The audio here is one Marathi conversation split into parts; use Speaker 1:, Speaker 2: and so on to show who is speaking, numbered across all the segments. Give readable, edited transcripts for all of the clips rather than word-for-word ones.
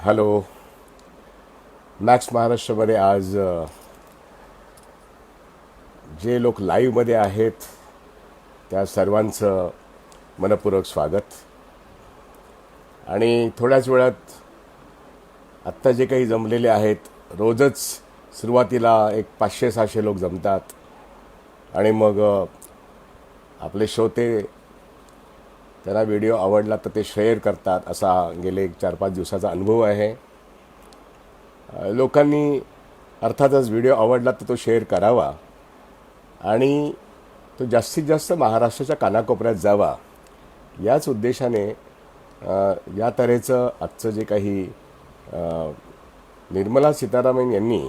Speaker 1: हॅलो. मॅक्स महाराष्ट्रामध्ये आज जे लोक लाईव्हमध्ये आहेत त्या सर्वांचं मनपूर्वक स्वागत. आणि थोड्याच वेळात आत्ता जे काही जमलेले आहेत, रोजच सुरुवातीला एक 500-600 लोक जमतात आणि मग आपले श्रोते त्यांना व्हिडिओ आवडला तर ते शेअर करतात. असा गेले 4-5 दिवसाचा अनुभव आहे. लोकांनी अर्थातच व्हिडिओ आवडला तर तो शेअर करावा आणि तो जास्तीत जास्त महाराष्ट्राच्या कानाकोपऱ्यात जावा, याच उद्देशाने या तऱ्हेचं आजचं जे काही निर्मला सीतारामन यांनी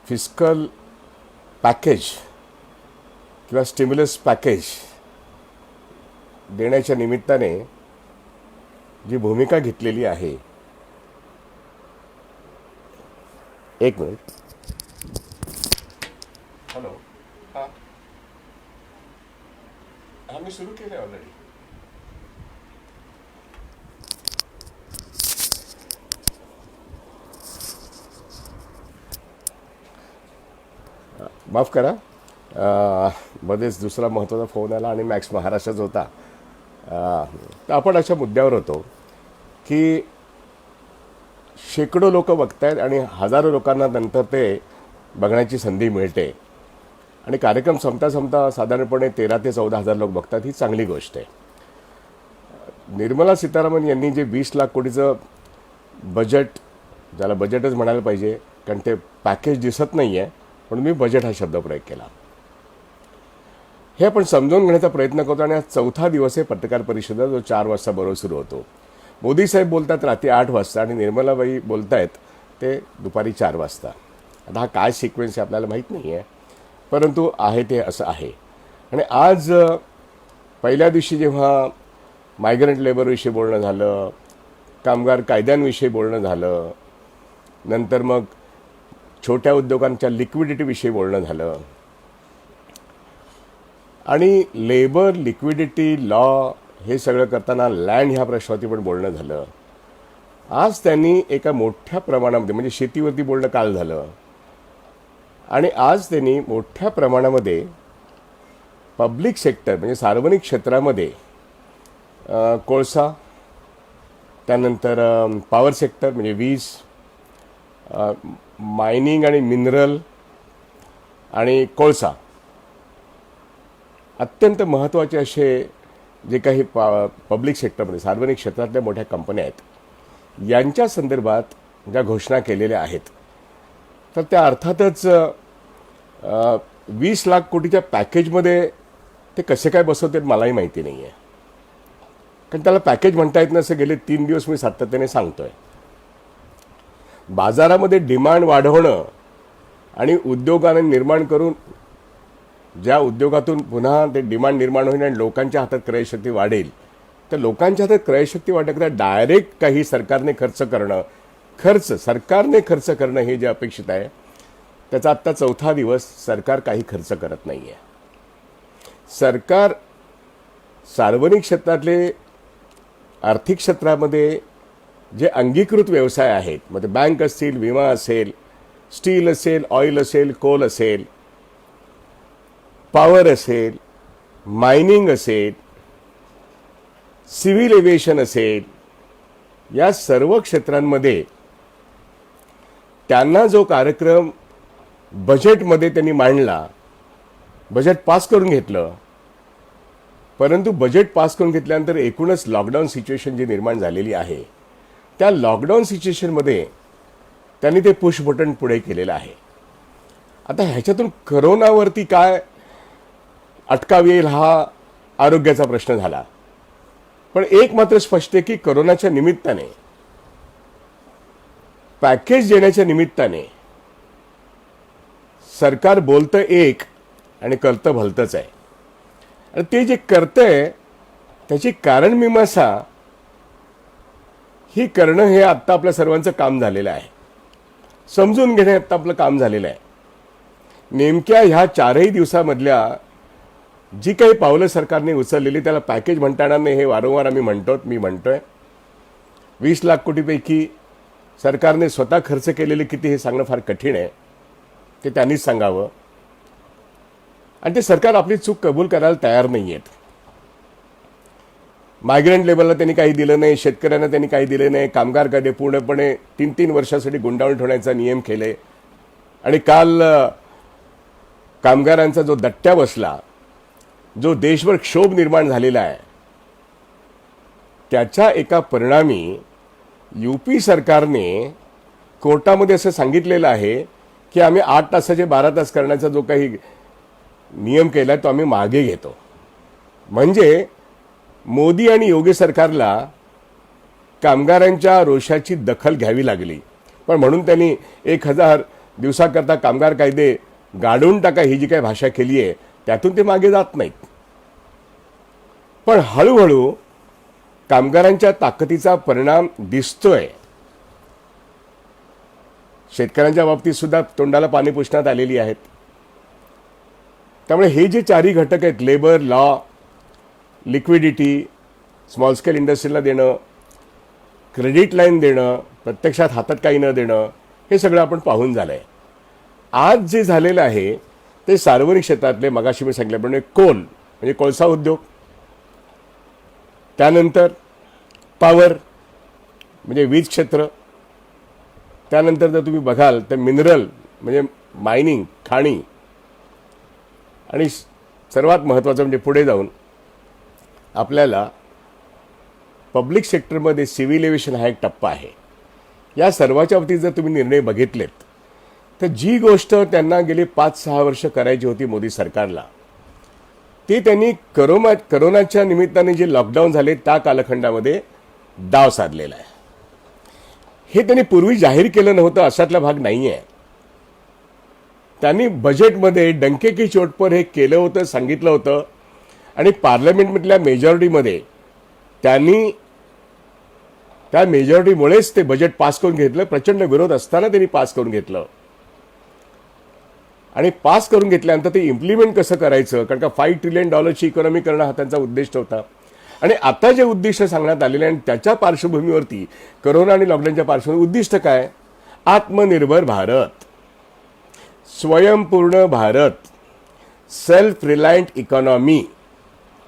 Speaker 1: फिस्कल पॅकेज किंवा स्टिम्युलस पॅकेज देण्याच्या निमित्ताने जी भूमिका घेतलेली आहे. एक मिनिट. हॅलो. हां हां मी सुरू केलं आहे ऑलरेडी. माफ करा, मध्येच दुसरा महत्त्वाचा फोन आला आणि मॅक्स महाराष्ट्राचा होता. तर आपण अशा मुद्द्यावर होतो की शेकडो लोक बघतायत आणि हजारो लोकांना नंतर ते बघण्याची संधी मिळते आणि कार्यक्रम संपता साधारणपणे 13 ते 14 हजार लोक बघतात. ही चांगली गोष्ट आहे. निर्मला सीतारामन यांनी जे 20 लाख कोटीचं बजेट, ज्याला बजेटच म्हणायला पाहिजे कारण ते पॅकेज दिसत नाही आहे, पण मी बजेट हा शब्द प्रयोग केला. हे आपण समजून घेण्याचा प्रयत्न करतो आणि आज 4था दिवस आहे पत्रकार परिषदेचा, जो 4 वाजता बरोबर सुरू होतो. मोदी साहेब बोलतात रात्री 8 वाजता आणि निर्मलाबाई बोलतायत ते दुपारी 4 वाजता. आता हा काय सिक्वेन्स आहे आपल्याला माहीत नाही आहे, परंतु आहे ते असं आहे. आणि आज पहिल्या दिवशी जेव्हा मायग्रंट लेबरविषयी बोलणं झालं, कामगार कायद्यांविषयी बोलणं झालं, नंतर मग छोट्या उद्योगांच्या लिक्विडिटीविषयी बोलणं झालं आणि लेबर लिक्विडिटी लॉ हे सगळं करताना लँड ह्या प्रश्नावरती पण बोलणं झालं. आज त्यांनी एका मोठ्या प्रमाणामध्ये, म्हणजे शेतीवरती बोलणं काल झालं, आणि आज त्यांनी मोठ्या प्रमाणामध्ये पब्लिक सेक्टर म्हणजे सार्वजनिक क्षेत्रामध्ये कोळसा, त्यानंतर पॉवर सेक्टर म्हणजे वीज, मायनिंग आणि मिनरल आणि कोळसा, अत्यंत महत्त्वाचे असे जे काही पब्लिक सेक्टरमध्ये सार्वजनिक क्षेत्रातल्या मोठ्या कंपन्या आहेत, यांच्या संदर्भात ज्या घोषणा केलेल्या आहेत, तर त्या अर्थातच 20 लाख कोटीच्या पॅकेजमध्ये ते कसे काय बसवतात मलाही माहिती नाही आहे. कारण त्याला पॅकेज म्हणता येत नसं गेले 3 दिवस मी सातत्याने सांगतोय. बाजारामध्ये डिमांड वाढवणं आणि उद्योगाने निर्माण करून, ज्या उद्योगातून पुन्हा ते डिमांड निर्माण होईल आणि लोकांच्या हातात क्रयशक्ती वाढेल, तर लोकांच्या हातात क्रयशक्ती वाढण्याकरता डायरेक्ट काही सरकारने खर्च करणं हे जे अपेक्षित आहे, त्याचा आत्ता 4था दिवस सरकार काही खर्च करत नाही आहे. सरकार सार्वजनिक क्षेत्रातले आर्थिक क्षेत्रामध्ये जे अंगीकृत व्यवसाय आहेत, म्हणजे बँक असतील, विमा असेल, स्टील असेल, ऑइल असेल, कोल असेल, पॉवर असेल, मायनिंग असेल, सिव्हिल एव्हिएशन असेल, या सर्व क्षेत्रांमध्ये त्यांना जो कार्यक्रम बजेटमध्ये त्यांनी मांडला, बजेट पास करून घेतलं, परंतु बजेट पास करून घेतल्यानंतर एकूणच लॉकडाऊन सिच्युएशन जी निर्माण झालेली आहे, त्या लॉकडाऊन सिच्युएशनमध्ये त्यांनी ते पुश बटन पुढे केलेलं आहे. आता ह्याच्यातून करोनावरती काय अटकाव येईल हा आरोग्याचा प्रश्न झाला. पण एक मात्र स्पष्ट आहे की करोनाच्या निमित्ताने, पॅकेज देण्याच्या निमित्ताने सरकार बोलतं एक आणि करतं भलतंच आहे. आणि ते जे करतंय त्याची कारणमीमांसा ही करणं हे आत्ता आपल्या सर्वांचं काम झालेलं आहे. समजून घेणे आत्ता आपलं काम झालेलं आहे. नेमक्या ह्या 4ही दिवसामधल्या जी काही पावलं सरकारने उचललेली त्याला पॅकेज म्हणता येणार नाही, हे वारंवार मी म्हणतोय. 20 लाख कोटीपैकी सरकारने स्वतः खर्च केलेले किती हे सांगणं फार कठीण आहे, ते त्यांनीच सांगावं. आणि ते सरकार आपली चूक कबूल करायला तयार नाही आहेत. मायग्रंट लेबरला त्यांनी काही दिलं नाही, शेतकऱ्यांना त्यांनी काही दिलं नाही, कामगार कायदे पूर्णपणे 3-3 वर्षासाठी गुंडाळून ठेवण्याचा नियम केले. आणि काल कामगारांचा जो दट्ट्या बसला, जो देशभर क्षोभ निर्माण झालेला आहे, त्याच्या एका परिणामी यूपी सरकारने कोर्टामध्ये असं सांगितलेलं आहे की आम्ही 8 तासाचे 12 तास करण्याचा जो काही नियम केला तो आम्ही मागे घेतो. म्हणजे मोदी आणि योगी सरकारला कामगारांच्या रोषाची दखल घ्यावी लागली. पण म्हणून त्यांनी 1000 दिवसाकरता कामगार कायदे गाडून टाका ही जी काही भाषा केली आहे त्यातून ते मागे जात नाहीत. पण हळूहळू कामगारांच्या ताकदीचा परिणाम दिसतोय. शेतकऱ्यांच्या बाबतीत सुद्धा तोंडाला पाणी पुसण्यात आलेली आहेत. त्यामुळे हे जे 4ही घटक आहेत, labour, law, liquidity, small scale इंडस्ट्रीला देणं, क्रेडिट लाईन देणं, प्रत्यक्षात हातात काही न देणं, हे सगळं आपण पाहून झालं आहे. आज जे झालेलं आहे ते सार्वजनिक क्षेत्रातले, मगाशी मी सांगितल्याप्रमाणे कोल म्हणजे कोळसा उद्योग, त्यानंतर पॉवर म्हणजे वीज क्षेत्र, त्यानंतर जर तुम्ही बघाल तर मिनरल म्हणजे मायनिंग, खाणी, आणि सर्वात महत्त्वाचं म्हणजे पुढे जाऊन आपल्याला पब्लिक सेक्टरमध्ये सिव्हिल एव्हिएशन हा एक टप्पा आहे. या सर्वाच्या बाबतीत जर तुम्ही निर्णय बघितलेत तर जी गोष्ट त्यांना गेली 5-6 वर्ष करायची होती मोदी सरकारला, ते त्यांनी करोनाच्या निमित्ताने जे लॉकडाऊन झाले त्या कालखंडामध्ये डाव साधलेला आहे. हे त्यांनी पूर्वी जाहीर केलं नव्हतं अशातला भाग नाही आहे. त्यांनी बजेटमध्ये डंके की चोट पर हे केलं होतं, सांगितलं होतं. आणि पार्लमेंटमधल्या मेजॉरिटीमध्ये त्यांनी त्या मेजॉरिटीमुळेच ते बजेट पास करून घेतलं. प्रचंड विरोध असताना त्यांनी पास करून घेतलं. आणि पास करून घेतल्यानंतर ते इम्प्लिमेंट कसं करायचं, कारण का $5 ट्रिलियन इकॉनॉमी करणं हा त्यांचा उद्देश होता. आणि आता जे उद्दिष्ट सांगण्यात आलेले आणि त्याच्या पार्श्वभूमीवरती, करोना आणि लॉकडाऊनच्या पार्श्वभूमीवर उद्दिष्ट काय? आत्मनिर्भर भारत, स्वयंपूर्ण भारत, सेल्फ रिलायंट इकॉनॉमी.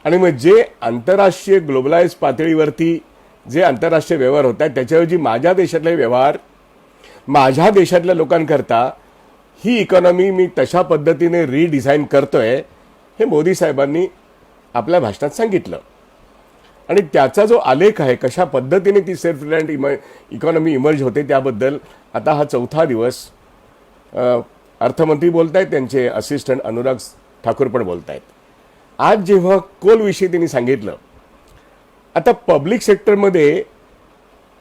Speaker 1: आणि मग जे आंतरराष्ट्रीय ग्लोबलाइज पातळीवरती जे आंतरराष्ट्रीय व्यवहार होत आहेत त्याच्याऐवजी माझ्या देशातले व्यवहार, माझ्या देशातल्या लोकांकरता ही इकॉनॉमी मी तशा पद्धतीने रिडिझाईन करतोय, हे मोदी साहेबांनी आपल्या भाषणात सांगितलं. आणि त्याचा जो आलेख आहे, कशा पद्धतीने ती सेल्फ रिलायंट इकॉनॉमी इमर्ज होते, त्याबद्दल आता हा 4था दिवस अर्थमंत्री बोलत आहेत, त्यांचे असिस्टंट अनुराग ठाकूर पण बोलत आहेत. आज जेव्हा कोलविषयी त्यांनी सांगितलं, आता पब्लिक सेक्टरमध्ये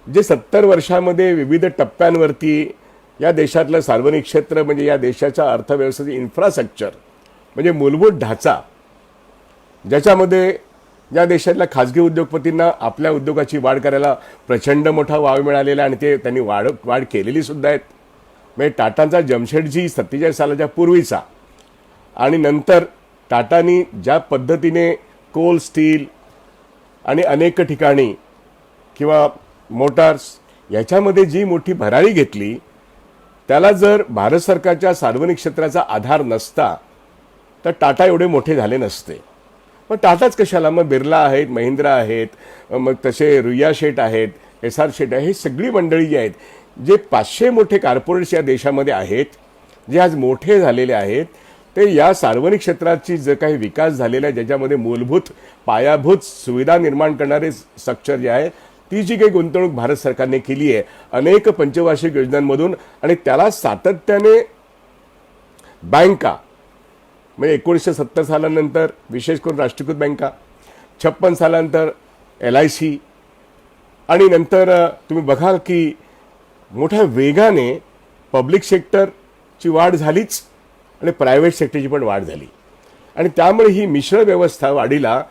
Speaker 1: जे 70 वर्षामध्ये विविध टप्प्यांवरती या देशातलं सार्वजनिक क्षेत्र म्हणजे या देशाच्या अर्थव्यवस्थेचे इन्फ्रास्ट्रक्चर म्हणजे मूलभूत ढाचा, ज्याच्यामध्ये या देशातल्या खाजगी उद्योगपतींना आपल्या उद्योगाची वाढ करायला प्रचंड मोठा वाव मिळालेला आणि ते त्यांनी वाढ केलेली सुद्धा आहेत. म्हणजे टाटांचा जमशेदजी 47 सालाच्या पूर्वीचा आणि नंतर टाटानी ज्या पद्धतीने कोल, स्टील आणि अनेक ठिकाणी किंवा मोटार्स याच्यामध्ये जी मोठी भरारी घेतली, त्याला जर भारत सरकारच्या सार्वजनिक क्षेत्राचा आधार नसता तर टाटा एवढे मोठे झाले नसते. मग टाटाच कशाला, मग बिर्ला आहेत, महिंद्रा आहेत, मग तसे रुईया शेठ आहेत, SR शेठ आहे, ही सगळी मंडळी जी आहेत, जे 500 मोठे कॉर्पोरेट्स या देशामध्ये आहेत, जे आज मोठे झालेले आहेत, ते या सार्वजनिक क्षेत्राची जे काही विकास झालेला आहे, ज्याच्यामध्ये मूलभूत पायाभूत सुविधा निर्माण करणारे स्ट्रक्चर जे आहे, ती जी काही गुंतवणूक भारत सरकारने केली आहे अनेक पंचवार्षिक योजनांमधून, आणि त्याला सातत्याने बँका म्हणजे 1970 सालानंतर विशेष करून राष्ट्रीयकृत बँका, 56 सालानंतर LIC, आणि नंतर तुम्ही बघाल की मोठ्या वेगाने पब्लिक सेक्टरची वाढ झालीच आणि प्रायव्हेट सेक्टरची पण वाढ झाली. आणि त्यामुळे ही मिश्र व्यवस्था वाढीला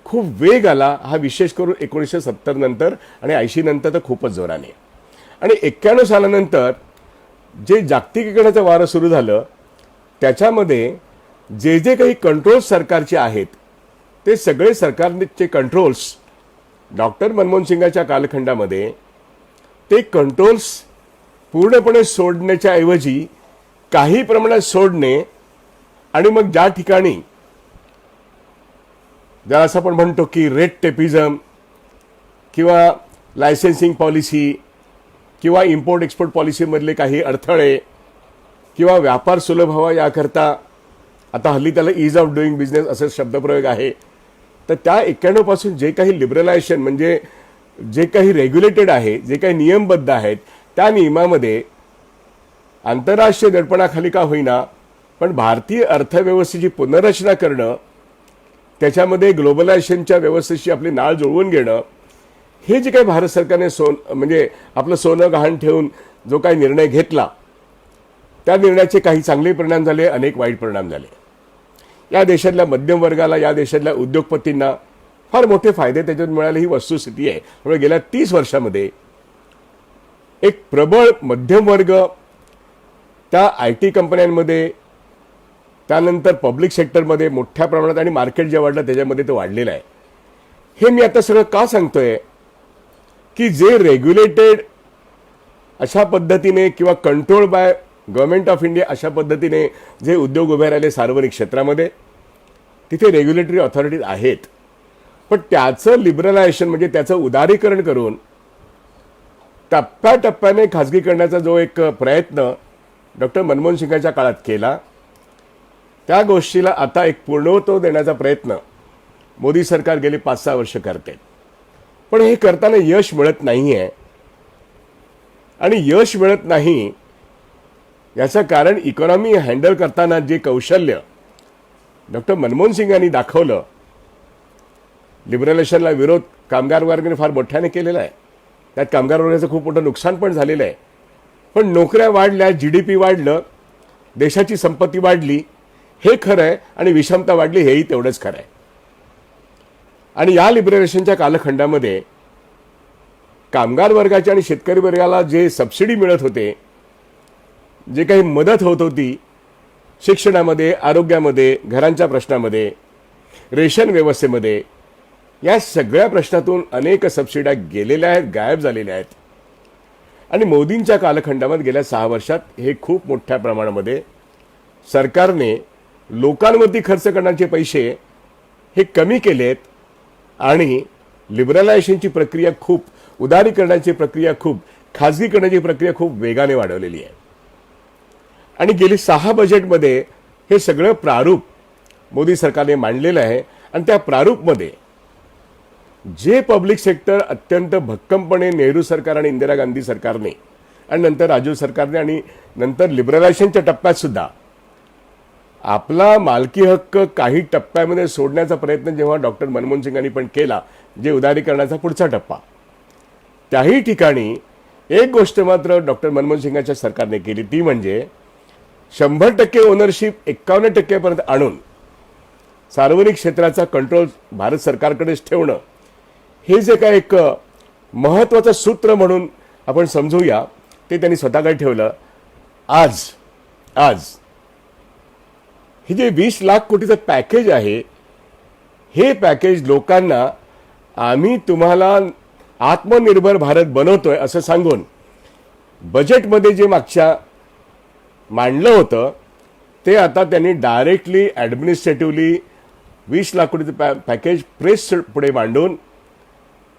Speaker 1: खूप वेग आला. हा विशेष करून 1970 नंतर आणि 80 नंतर तर खूपच जोराने. आणि 91 सालानंतर जे जागतिकीकरणाचं वारं सुरू झालं, त्याच्यामध्ये जे जे काही कंट्रोल्स सरकारचे आहेत ते सगळे सरकारचे कंट्रोल्स डॉक्टर मनमोहन सिंगाच्या कालखंडामध्ये ते कंट्रोल्स पूर्णपणे सोडण्याच्या ऐवजी काही प्रमाणात सोडणे आणि मग ज्या ठिकाणी ज्याला असं आपण म्हणतो की रेड टेपिझम किंवा लायसेन्सिंग पॉलिसी किंवा इम्पोर्ट एक्सपोर्ट पॉलिसीमधले काही अडथळे किंवा व्यापार सुलभ व्हावा याकरता आता हल्ली त्याला ईज ऑफ डुईंग बिझनेस असे शब्दप्रयोग आहे. तर त्या 91 पासून जे काही लिबरलायझेशन म्हणजे जे काही रेग्युलेटेड आहे, जे काही नियमबद्ध आहेत, त्या नियमामध्ये आंतरराष्ट्रीय दडपणाखाली का होईना पण भारतीय अर्थव्यवस्थेची पुनर्रचना करणं, त्याच्यामध्ये ग्लोबलायझेशनच्या व्यवस्थेशी आपली नाळ जुळवून घेणं, हे जे काही भारत सरकारने म्हणजे आपलं सोनं गहाण ठेवून जो काही निर्णय घेतला, त्या निर्णयाचे काही चांगले परिणाम झाले, अनेक वाईट परिणाम झाले. या देशातल्या मध्यम वर्गाला, या देशातल्या उद्योगपतींना फार मोठे फायदे त्याच्यातून मिळाले, ही वस्तुस्थिती आहे. त्यामुळे गेल्या 30 वर्षामध्ये एक प्रबळ मध्यम वर्ग त्या IT कंपन्यांमध्ये, त्यानंतर पब्लिक सेक्टरमध्ये मोठ्या प्रमाणात आणि मार्केट जे वाढलं त्याच्यामध्ये तो वाढलेला आहे. हे मी आता सगळं का सांगतोय की जे रेग्युलेटेड अशा पद्धतीने किंवा control by government of India अशा पद्धतीने जे उद्योग उभे राहिले सार्वजनिक क्षेत्रामध्ये, तिथे रेग्युलेटरी ऑथॉरिटीज आहेत. पण त्याचं लिबरलायझेशन म्हणजे त्याचं उदारीकरण करून टप्प्याटप्प्याने खाजगीकरणाचा जो एक प्रयत्न डॉक्टर मनमोहन सिंगांच्या काळात केला, त्या गोष्टीला आता एक पूर्णत्व देण्याचा प्रयत्न मोदी सरकार गेली 5-6 वर्ष करते. पण हे करताना यश मिळत नाही आहे. आणि यश मिळत नाही याचं कारण इकॉनॉमी हँडल करताना जे कौशल्य डॉक्टर मनमोहन सिंगांनी दाखवलं, लिबरलायझेशनला विरोध कामगार वर्गाने फार मोठ्याने केलेला आहे. त्यात कामगार वर्गाचं खूप मोठं नुकसान पण झालेलं आहे. पण नोकऱ्या वाढल्या, GDP वाढलं, देशाची संपत्ती वाढली, हे खरं आहे. आणि विषमता वाढली, हेही तेवढंच खरं आहे. आणि या लिबरलायझेशनच्या कालखंडामध्ये कामगार वर्गाच्या आणि शेतकरी वर्गाला जे सबसिडी मिळत होते, जे काही मदत होत होती शिक्षणामध्ये, आरोग्यामध्ये, घरांच्या प्रश्नामध्ये, रेशन व्यवस्थेमध्ये, या सगळ्या प्रश्नातून अनेक सबसिड्या गेलेल्या आहेत, गायब झालेल्या आहेत. आणि मोदींच्या कालखंडामध्ये गेल्या 6 वर्षात हे खूप मोठ्या प्रमाणामध्ये सरकारने लोकांवरती खर्च करण्याचे पैसे हे कमी केलेत आणि लिबरलायझेशनची प्रक्रिया खूप, उदारीकरणाची प्रक्रिया खूप, खाजगीकरणाची प्रक्रिया खूप वेगाने वाढवलेली आहे. आणि गेली 6 बजेटमध्ये हे सगळं प्रारूप मोदी सरकारने मांडलेलं आहे. आणि त्या प्रारूपमध्ये जे पब्लिक सेक्टर अत्यंत भक्कमपणे नेहरू सरकार आणि इंदिरा गांधी सरकारने आणि नंतर राजीव सरकारने आणि नंतर लिबरलायझेशनच्या टप्प्यात सुद्धा आपला मालकी हक्क काही टप्प्यामध्ये सोडण्याचा प्रयत्न जेव्हा डॉक्टर मनमोहन सिंगांनी पण केला, जे उदारीकरणाचा पुढचा टप्पा, त्याही ठिकाणी एक गोष्ट मात्र डॉक्टर मनमोहन सिंगांच्या सरकारने केली, ती म्हणजे 100% ओनरशिप 51% आणून सार्वजनिक क्षेत्राचा कंट्रोल भारत सरकारकडेच ठेवणं, हे जे काय एक महत्त्वाचं सूत्र म्हणून आपण समजूया, ते त्यांनी स्वतःकडे ठेवलं. आज हे जे 20 लाख कोटीचं पॅकेज आहे, हे पॅकेज लोकांना आम्ही तुम्हाला आत्मनिर्भर भारत बनवतोय असं सांगून बजेटमध्ये जे मागच्या मांडलं होतं, ते आता त्यांनी डायरेक्टली ॲडमिनिस्ट्रेटिव्हली 20 लाख कोटीचं पॅकेज प्रेस पुढे मांडून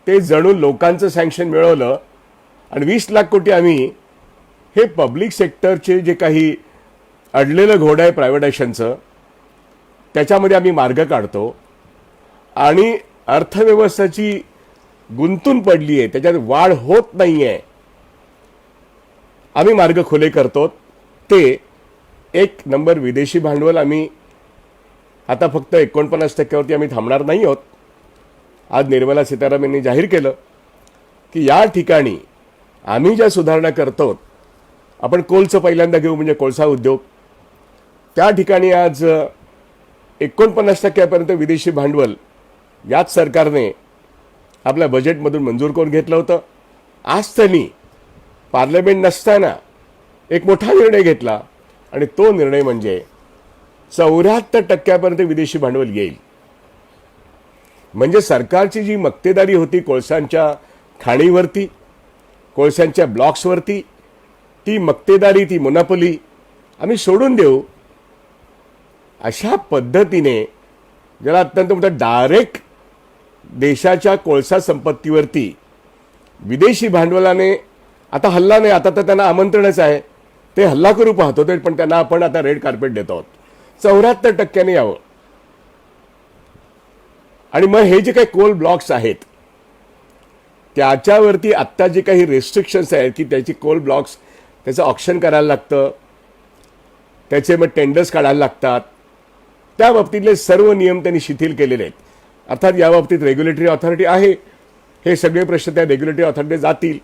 Speaker 1: ते जणू लोकांचं सँक्शन मिळवलं. आणि 20 लाख कोटी आम्ही हे पब्लिक सेक्टरचे जे काही अडलेलं घोडं आहे प्रायव्हेटायझेशनचं, त्याच्यामध्ये आम्ही मार्ग काढतो. आणि अर्थव्यवस्थेची गुंतून पडली आहे, त्याच्यात वाढ होत नाही आहे, आम्ही मार्ग खुले करतो. ते 1 नंबर विदेशी भांडवल आम्ही आता फक्त 49% आम्ही थांबणार नाही आहोत. आज निर्मला सीतारामन यांनी जाहीर केलं की या ठिकाणी आम्ही ज्या सुधारणा करतो, आपण कोलचं पहिल्यांदा घेऊ म्हणजे कोळसा उद्योग, त्या ठिकाणी आज 49% विदेशी भांडवल याच सरकारने आपल्या बजेटमधून मंजूर करून घेतलं होतं. आज त्यांनी पार्लमेंट नसताना एक मोठा निर्णय घेतला आणि तो निर्णय म्हणजे 74% विदेशी भांडवल येईल. म्हणजे सरकारची जी मक्तेदारी होती कोळशांच्या खाणीवरती, कोळशांच्या ब्लॉक्सवरती, ती मक्तेदारी, ती मोनोपोली आम्ही सोडून देऊ. अशा पद्धतीने ज्याला अत्यंत मोठा डायरेक्ट देशाच्या कोळसा संपत्तीवरती विदेशी भांडवलाने आता हल्ला नाही, आता तर त्यांना आमंत्रणच आहे, ते हल्ला करू पाहतो ते, पण त्यांना आपण आता रेड कार्पेट देत आहोत 74% यावं. आणि मग हे जे काही कोल ब्लॉक्स आहेत त्याच्यावरती आत्ता जे काही रेस्ट्रिक्शन्स आहेत की त्याची कोल ब्लॉक्स त्याचं ऑक्शन करायला लागतं, त्याचे मग टेंडर्स काढायला लागतात, त्या बाबतीतले सर्व नियम त्यांनी शिथिल केलेले आहेत. अर्थात या बाबतीत रेग्युलेटरी ऑथॉरिटी आहे, हे सगळे प्रश्न त्या रेग्युलेटरी ऑथॉरिटी जातील,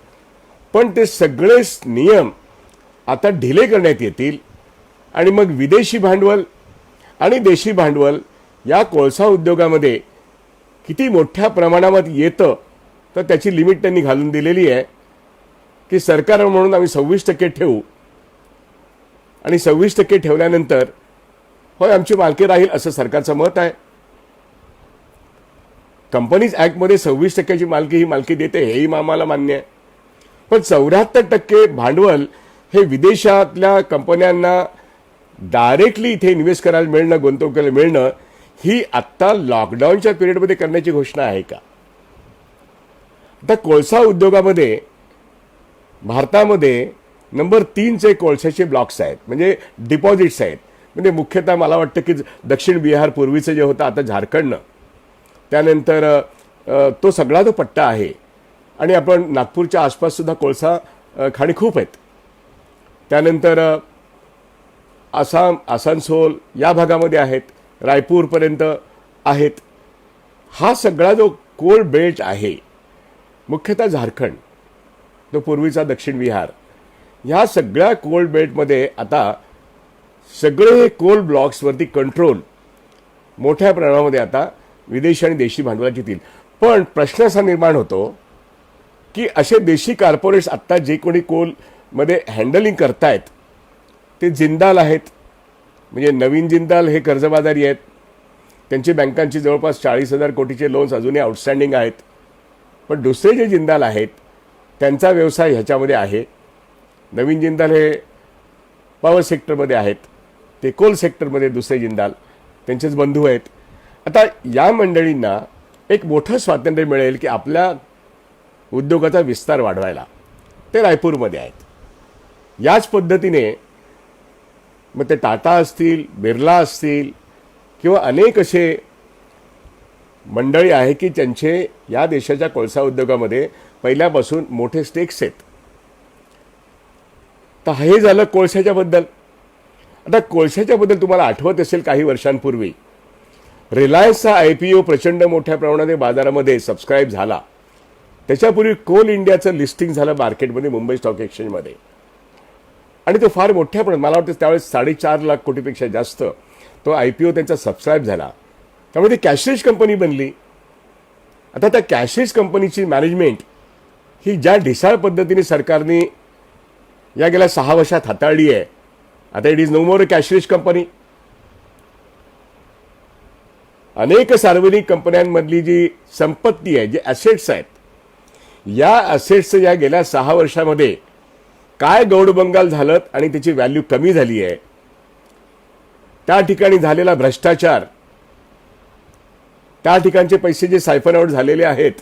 Speaker 1: पण ते सगळे नियम आता ढिले करण्यात येतील. आणि मग विदेशी भांडवल आणि देशी भांडवल या कोळसा उद्योगामध्ये किती मोठ्या प्रमाणात येतं तर त्याची लिमिट त्यांनी घालून दिलेली आहे की सरकार म्हणून आम्ही 26% ठेवू आणि 26% ठेवल्यानंतर होय आमची मालकी राहील असं सरकारचं मत आहे. कंपनीज ॲक्टमध्ये 26%ची मालकी ही मालकी देते, हेही आम्हाला मान्य आहे. पण 74% भांडवल हे विदेशातल्या कंपन्यांना डायरेक्टली इथे इन्व्हेस्ट करायला मिळणं, गुंतवणूक करायला मिळणं, ही आत्ता लॉकडाऊनच्या पिरियडमध्ये करण्याची घोषणा आहे का? आता कोळसा उद्योगामध्ये भारतामध्ये नंबर 3चे कोळशाचे ब्लॉक्स आहेत, म्हणजे डिपॉझिट्स आहेत. म्हणजे मुख्यतः मला वाटतं की दक्षिण बिहार पूर्वीचं जे होतं आता झारखंडनं, त्यानंतर तो सगळा जो पट्टा आहे. आणि आपण नागपूरच्या आसपाससुद्धा कोळसा खाणी खूप आहेत. त्यानंतर आसाम, आसानसोल या भागामध्ये आहेत, रायपूरपर्यंत आहेत. हा सगळा जो कोल बेल्ट आहे, मुख्यतः झारखंड, तो पूर्वीचा दक्षिण बिहार, ह्या सगळ्या कोल बेल्टमध्ये आता सगळे कोल ब्लॉक्सवरती कंट्रोल मोठ्या प्रमाणामध्ये आता विदेशी आणि देशी भांडवलाची येतील. पण प्रश्न असा निर्माण होतो की असे देशी कॉर्पोरेट्स आत्ता जे कोणी कोलमध्ये हँडलिंग करतायत ते जिंदाल आहेत. म्हणजे नवीन जिंदाल हे कर्जबाजारी आहेत, त्यांची बँकांची जवळपास 40,000 कोटीचे लोन्स अजूनही आउटस्टँडिंग आहेत. पण दुसरे जे जिंदाल आहेत त्यांचा व्यवसाय ह्याच्यामध्ये आहे. नवीन जिंदाल हे पॉवर सेक्टरमध्ये आहेत, ते कोल सेक्टरमध्ये दुसरे जिंदाल त्यांचेच बंधू आहेत. आता या मंडळींना एक मोठं स्वातंत्र्य मिळेल की आपल्या उद्योगाचा विस्तार वाढवायला. ते रायपूरमध्ये आहेत. याच पद्धतीने मग ते टाटा असतील, बिर्ला असतील किंवा अनेक असे मंडळी आहे की त्यांचे या देशाच्या कोळसा उद्योगामध्ये पहिल्यापासून मोठे स्टेक्स आहेत. तर हे झालं कोळशाच्याबद्दल. आता कोळशाच्याबद्दल तुम्हाला आठवत असेल काही वर्षांपूर्वी रिलायन्सचा IPO प्रचंड मोठ्या प्रमाणात बाजारामध्ये सबस्क्राईब झाला. त्याच्यापूर्वी कोल इंडियाचं लिस्टिंग झालं मार्केटमध्ये, मुंबई स्टॉक एक्सचेंजमध्ये. आणि तो फार मोठ्या प्रमाणात, मला वाटतं त्यावेळेस 4.5 लाख कोटीपेक्षा जास्त तो IPO त्यांचा सबस्क्राईब झाला. त्यामुळे ती कॅशरिच कंपनी बनली. आता त्या कॅशरिच कंपनीची मॅनेजमेंट ही ज्या ढिसाळ पद्धतीने सरकारने या गेल्या 6 वर्षात हाताळली आहे, आता it is no more a cash rich company. अनेक सार्वजनिक कंपन्यांमधली जी संपत्ती आहे, जे ॲसेट्स आहेत, या ॲसेट्सचं या गेल्या 6 वर्षामध्ये काय गौडबंगाल झालं आणि त्याची व्हॅल्यू कमी झाली आहे, त्या ठिकाणी झालेला भ्रष्टाचार, त्या ठिकाणचे पैसे जे सायफन आउट झालेले आहेत,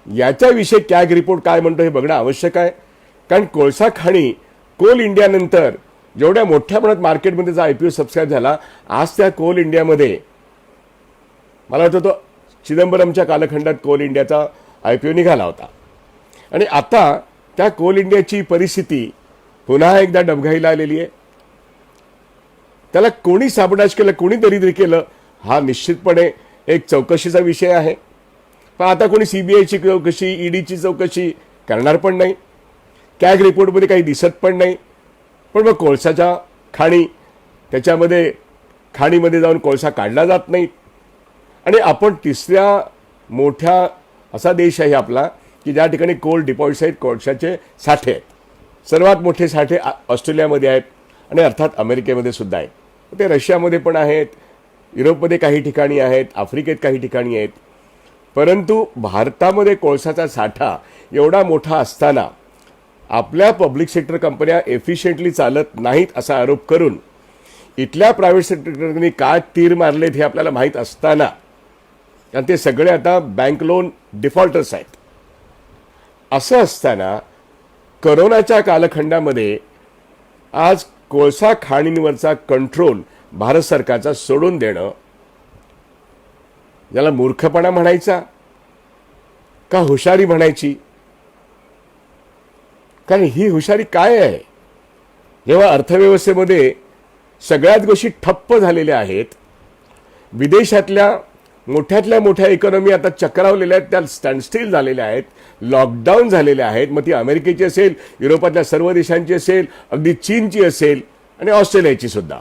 Speaker 1: याच्याविषयी कॅग रिपोर्ट काय म्हणतो हे बघणं आवश्यक आहे. कारण कोळसा खाणी कोल इंडियानंतर जेवढ्या मोठ्या प्रमाणात मार्केटमध्ये जो IPO सबस्क्राईब झाला, आज त्या कोल इंडियामध्ये मला वाटतं तो चिदंबरमच्या कालखंडात कोल इंडियाचा IPO निघाला होता. आणि आता त्या कोल इंडियाची परिस्थिती पुन्हा एकदा डबघाईला आलेली आहे. त्याला कोणी साबडाश केलं, कोणी दरिद्री केलं, हा निश्चितपणे एक चौकशीचा विषय आहे. पण आता कोणी CBIची चौकशी, EDची चौकशी करणार पण नाही. कॅग रिपोर्टमध्ये काही दिसत पण नाही. पण मग कोळसाच्या खाणी, त्याच्यामध्ये खाणीमध्ये जाऊन कोळसा काढला जात नाही. आणि आपण तिसऱ्या मोठ्या असा देश आहे आपला की ज्या ठिकाणी कोल डिपॉझिट्स आहेत, कोळशाचे साठे आहेत. सर्वात मोठे साठे ऑस्ट्रेलियामध्ये आहेत आणि अर्थात अमेरिकेमध्ये सुद्धा आहेत. ते रशियामध्ये पण आहेत, युरोपमध्ये काही ठिकाणी आहेत, आफ्रिकेत काही ठिकाणी आहेत. परंतु भारतामध्ये कोळसाचा साठा एवढा मोठा असताना आपल्या पब्लिक सेक्टर कंपन्या एफिशियंटली चालत नाहीत असा आरोप करून इथल्या प्रायव्हेट सेक्टरनी काय तीर मारलेत हे आपल्याला माहीत असताना, कारण ते सगळे आता बँक लोन डिफॉल्टर्स आहेत, असं असताना करोनाच्या कालखंडामध्ये आज कोळसा खाणींवरचा कंट्रोल भारत सरकारचा सोडून देणं, याला मूर्खपणा म्हणायचा का हुशारी म्हणायची? कारण ही हुशारी काय आहे? जेव्हा अर्थव्यवस्थेमध्ये सगळ्याच गोष्टी ठप्प झालेल्या आहेत, विदेशातल्या मोठ्यातल्या मोठ्या इकॉनॉमी आता चक्रावलेल्या आहेत, त्या स्टँडस्टिल झालेल्या आहेत, लॉकडाऊन झालेल्या आहेत. मग ती अमेरिकेची असेल, युरोपातल्या सर्व देशांची असेल, अगदी चीनची असेल आणि ऑस्ट्रेलियाची सुद्धा.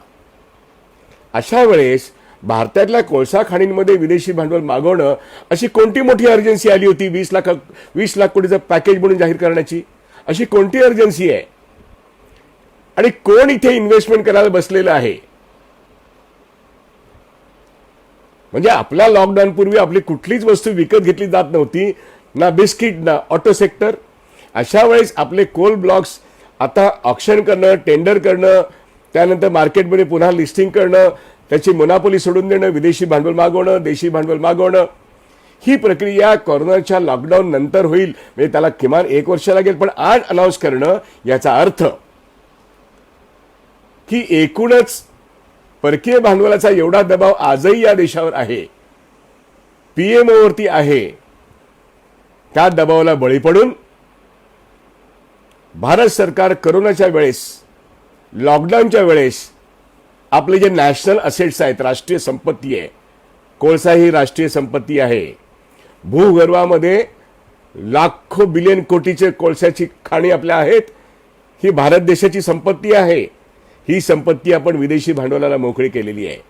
Speaker 1: अशा वेळेस भारतातल्या कोळसा खाणींमध्ये विदेशी भांडवल मागवणं अशी कोणती मोठी अर्जन्सी आली होती 20 लाख कोटीचं पॅकेज म्हणून जाहीर करण्याची? अशी कोणती अर्जन्सी आहे? आणि कोण इथे इन्व्हेस्टमेंट करायला बसलेलं आहे? म्हणजे आपल्या लॉकडाऊन पूर्वी आपली कुठलीच वस्तू विकत घेतली जात नव्हती, ना बिस्किट ना ऑटो सेक्टर. अशा वेळेस आपले कोल ब्लॉक्स आता ऑक्शन करणं, टेंडर करणं, त्यानंतर मार्केटमध्ये पुन्हा लिस्टिंग करणं, त्याची मोनोपोली सोडून देणं, विदेशी भांडवल मागवणं, देशी भांडवल मागवणं, ही प्रक्रिया कोरोनाच्या लॉकडाऊन नंतर होईल. म्हणजे त्याला किमान 1 वर्ष लागेल. पण आज अनाऊन्स करणं याचा अर्थ की एकूणच परकीय भांडवलाचा एवढा दबाव आजही या देशावर आहे, पीएमओवरती आहे. त्या दबावाला बळी पडून भारत सरकार करोनाच्या वेळेस, लॉकडाऊनच्या वेळेस आपले जे नॅशनल असेट्स आहेत, राष्ट्रीय संपत्ती आहे, कोळसा ही राष्ट्रीय संपत्ती आहे. भूगर्भामध्ये लाखो बिलियन कोटीचे कोळशाची खाणी आपल्या आहेत. ही भारत देशाची संपत्ती आहे. ही संपत्ती आपण विदेशी भांडवलाला मोकळी केलेली आहे.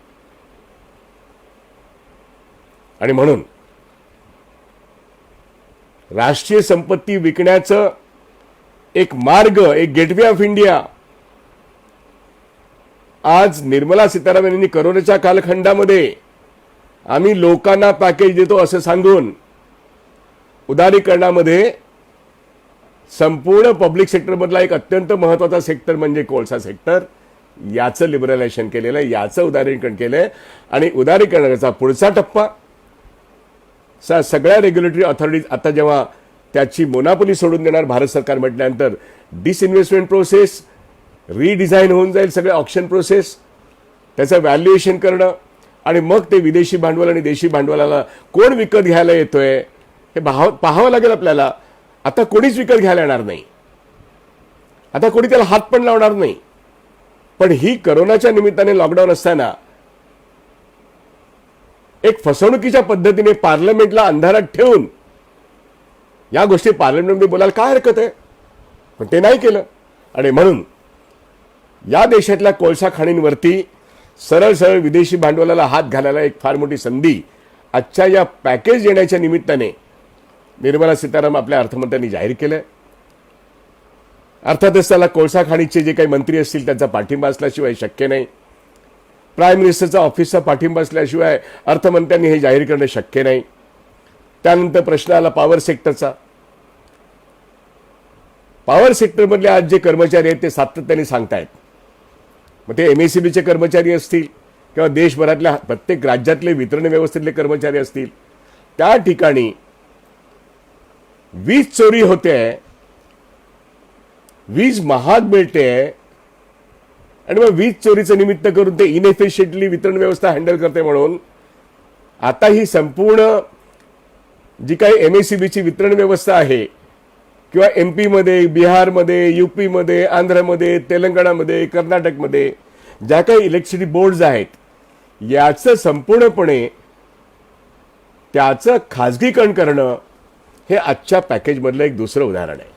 Speaker 1: आणि म्हणून राष्ट्रीय संपत्ती विकण्याचं एक मार्ग, एक गेटवे ऑफ इंडिया आज निर्मला सीतारामन यांनी करोनाच्या कालखंडामध्ये आम्ही लोकांना पॅकेज देतो असं सांगून उदारीकरणामध्ये संपूर्ण पब्लिक सेक्टरमधला एक अत्यंत महत्त्वाचा सेक्टर म्हणजे कोळसा सेक्टर, याचं लिबरलायझेशन केलेलं आहे, याचं उदारीकरण केलंय. आणि उदारीकरणाचा पुढचा टप्पा सगळ्या रेग्युलेटरी ऑथॉरिटीज आता जेव्हा त्याची मोनोपोली सोडून देणार भारत सरकार म्हटल्यानंतर, डिसइन्व्हेस्टमेंट प्रोसेस रिडिझाईन होऊन जाईल, सगळे ऑक्शन प्रोसेस, त्याचं व्हॅल्युएशन करणं, आणि मग ते विदेशी भांडवल आणि देशी भांडवलाला कोण विकत घ्यायला येतोय हे पाहावं लागेल आपल्याला. आता कोणीच विकत घ्यायला येणार नाही, आता कोणी त्याला हात पण लावणार नाही. पण ही करोनाच्या निमित्ताने लॉकडाऊन असताना एक फसवणुकीच्या पद्धतीने पार्लमेंटला अंधारात ठेवून या गोष्टी पार्लमेंटमध्ये बोलायला काय हरकत आहे? पण ते नाही केलं. आणि म्हणून या देशातल्या कोळसा खाणींवरती सरळ सरळ विदेशी भांडवलाला हात घालायला एक फार मोठी संधी आजच्या या पॅकेज देण्याच्या निमित्ताने निर्मला सीतारामन आपल्या अर्थमंत्र्यांनी जाहीर केलंय. अर्थातच त्याला कोळसा खाणीचे जे काही मंत्री असतील त्यांचा पाठिंबा असल्याशिवाय शक्य नाही. प्राईम मिनिस्टरचा ऑफिसचा पाठिंबा असल्याशिवाय अर्थमंत्र्यांनी हे जाहीर करणं शक्य नाही. त्यानंतर प्रश्न आला पॉवर सेक्टरचा. पॉवर सेक्टरमधले आज जे कर्मचारी आहेत ते सातत्याने सांगतायत, मग ते एमएसईबीचे कर्मचारी असतील किंवा देशभरातल्या प्रत्येक राज्यातले वितरण व्यवस्थेतले कर्मचारी असतील, त्या ठिकाणी वीज चोरी होते, वीज महाग मिळते, आणि मग वीज चोरीचं निमित्त करून ते इनएफिशियंटली वितरण व्यवस्था हँडल करते. म्हणून आता ही संपूर्ण जी काही एमएसईबीची वितरण व्यवस्था आहे किंवा एमपीमध्ये, बिहारमध्ये, यूपीमध्ये, आंध्रमध्ये, तेलंगणामध्ये, कर्नाटकमध्ये ज्या काही इलेक्ट्रिसिटी बोर्ड्स आहेत, याचं संपूर्णपणे त्याचं खाजगीकरण करणं हे आजच्या पॅकेजमधलं एक दुसरं उदाहरण आहे.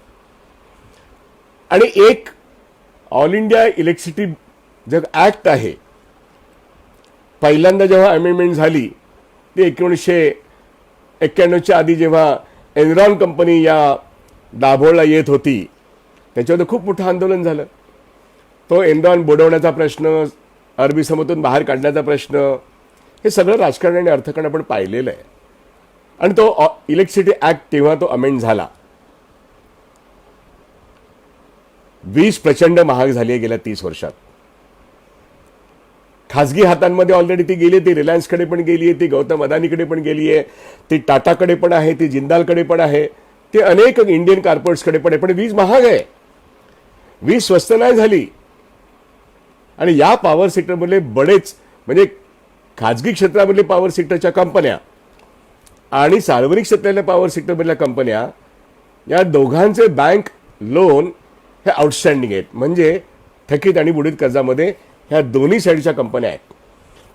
Speaker 1: आणि एक ऑल इंडिया इलेक्ट्रिसिटी जे ॲक्ट आहे, पहिल्यांदा जेव्हा अमेंडमेंट झाली ते 1991च्या आधी जेव्हा एनरॉन कंपनी या दाभोळला येत होती, त्याच्यावर खूप मोठं आंदोलन झालं. तो एनरॉन बुडवण्याचा प्रश्न, अरबी समुद्रातून बाहेर काढण्याचा प्रश्न, हे सगळं राजकारण आणि अर्थकारण आपण पाहिलेलं आहे. आणि तो इलेक्ट्रिसिटी ऍक्ट तेव्हा तो अमेंड झाला. वीज प्रचंड महाग झाली आहे गेल्या 30 वर्षात. खासगी हातांमध्ये ऑलरेडी ती गेली. ती रिलायन्सकडे पण गेली आहे, ती गौतम अदानीकडे पण गेली आहे, ती टाटाकडे पण आहे, ती जिंदालकडे पण आहे, ते अनेक इंडियन कॉर्पोरेट्सकडे पण आहे. पण वीज महाग आहे, वीज स्वस्त नाही झाली. आणि या पॉवर सेक्टरमधले बरेच म्हणजे खाजगी क्षेत्रामधले पॉवर सेक्टरच्या कंपन्या आणि सार्वजनिक क्षेत्रातल्या पॉवर सेक्टरमधल्या कंपन्या या दोघांचे बँक लोन हे आउटस्टँडिंग आहेत. म्हणजे थकीत आणि बुडीत कर्जामध्ये ह्या दोन्ही साईडच्या कंपन्या आहेत.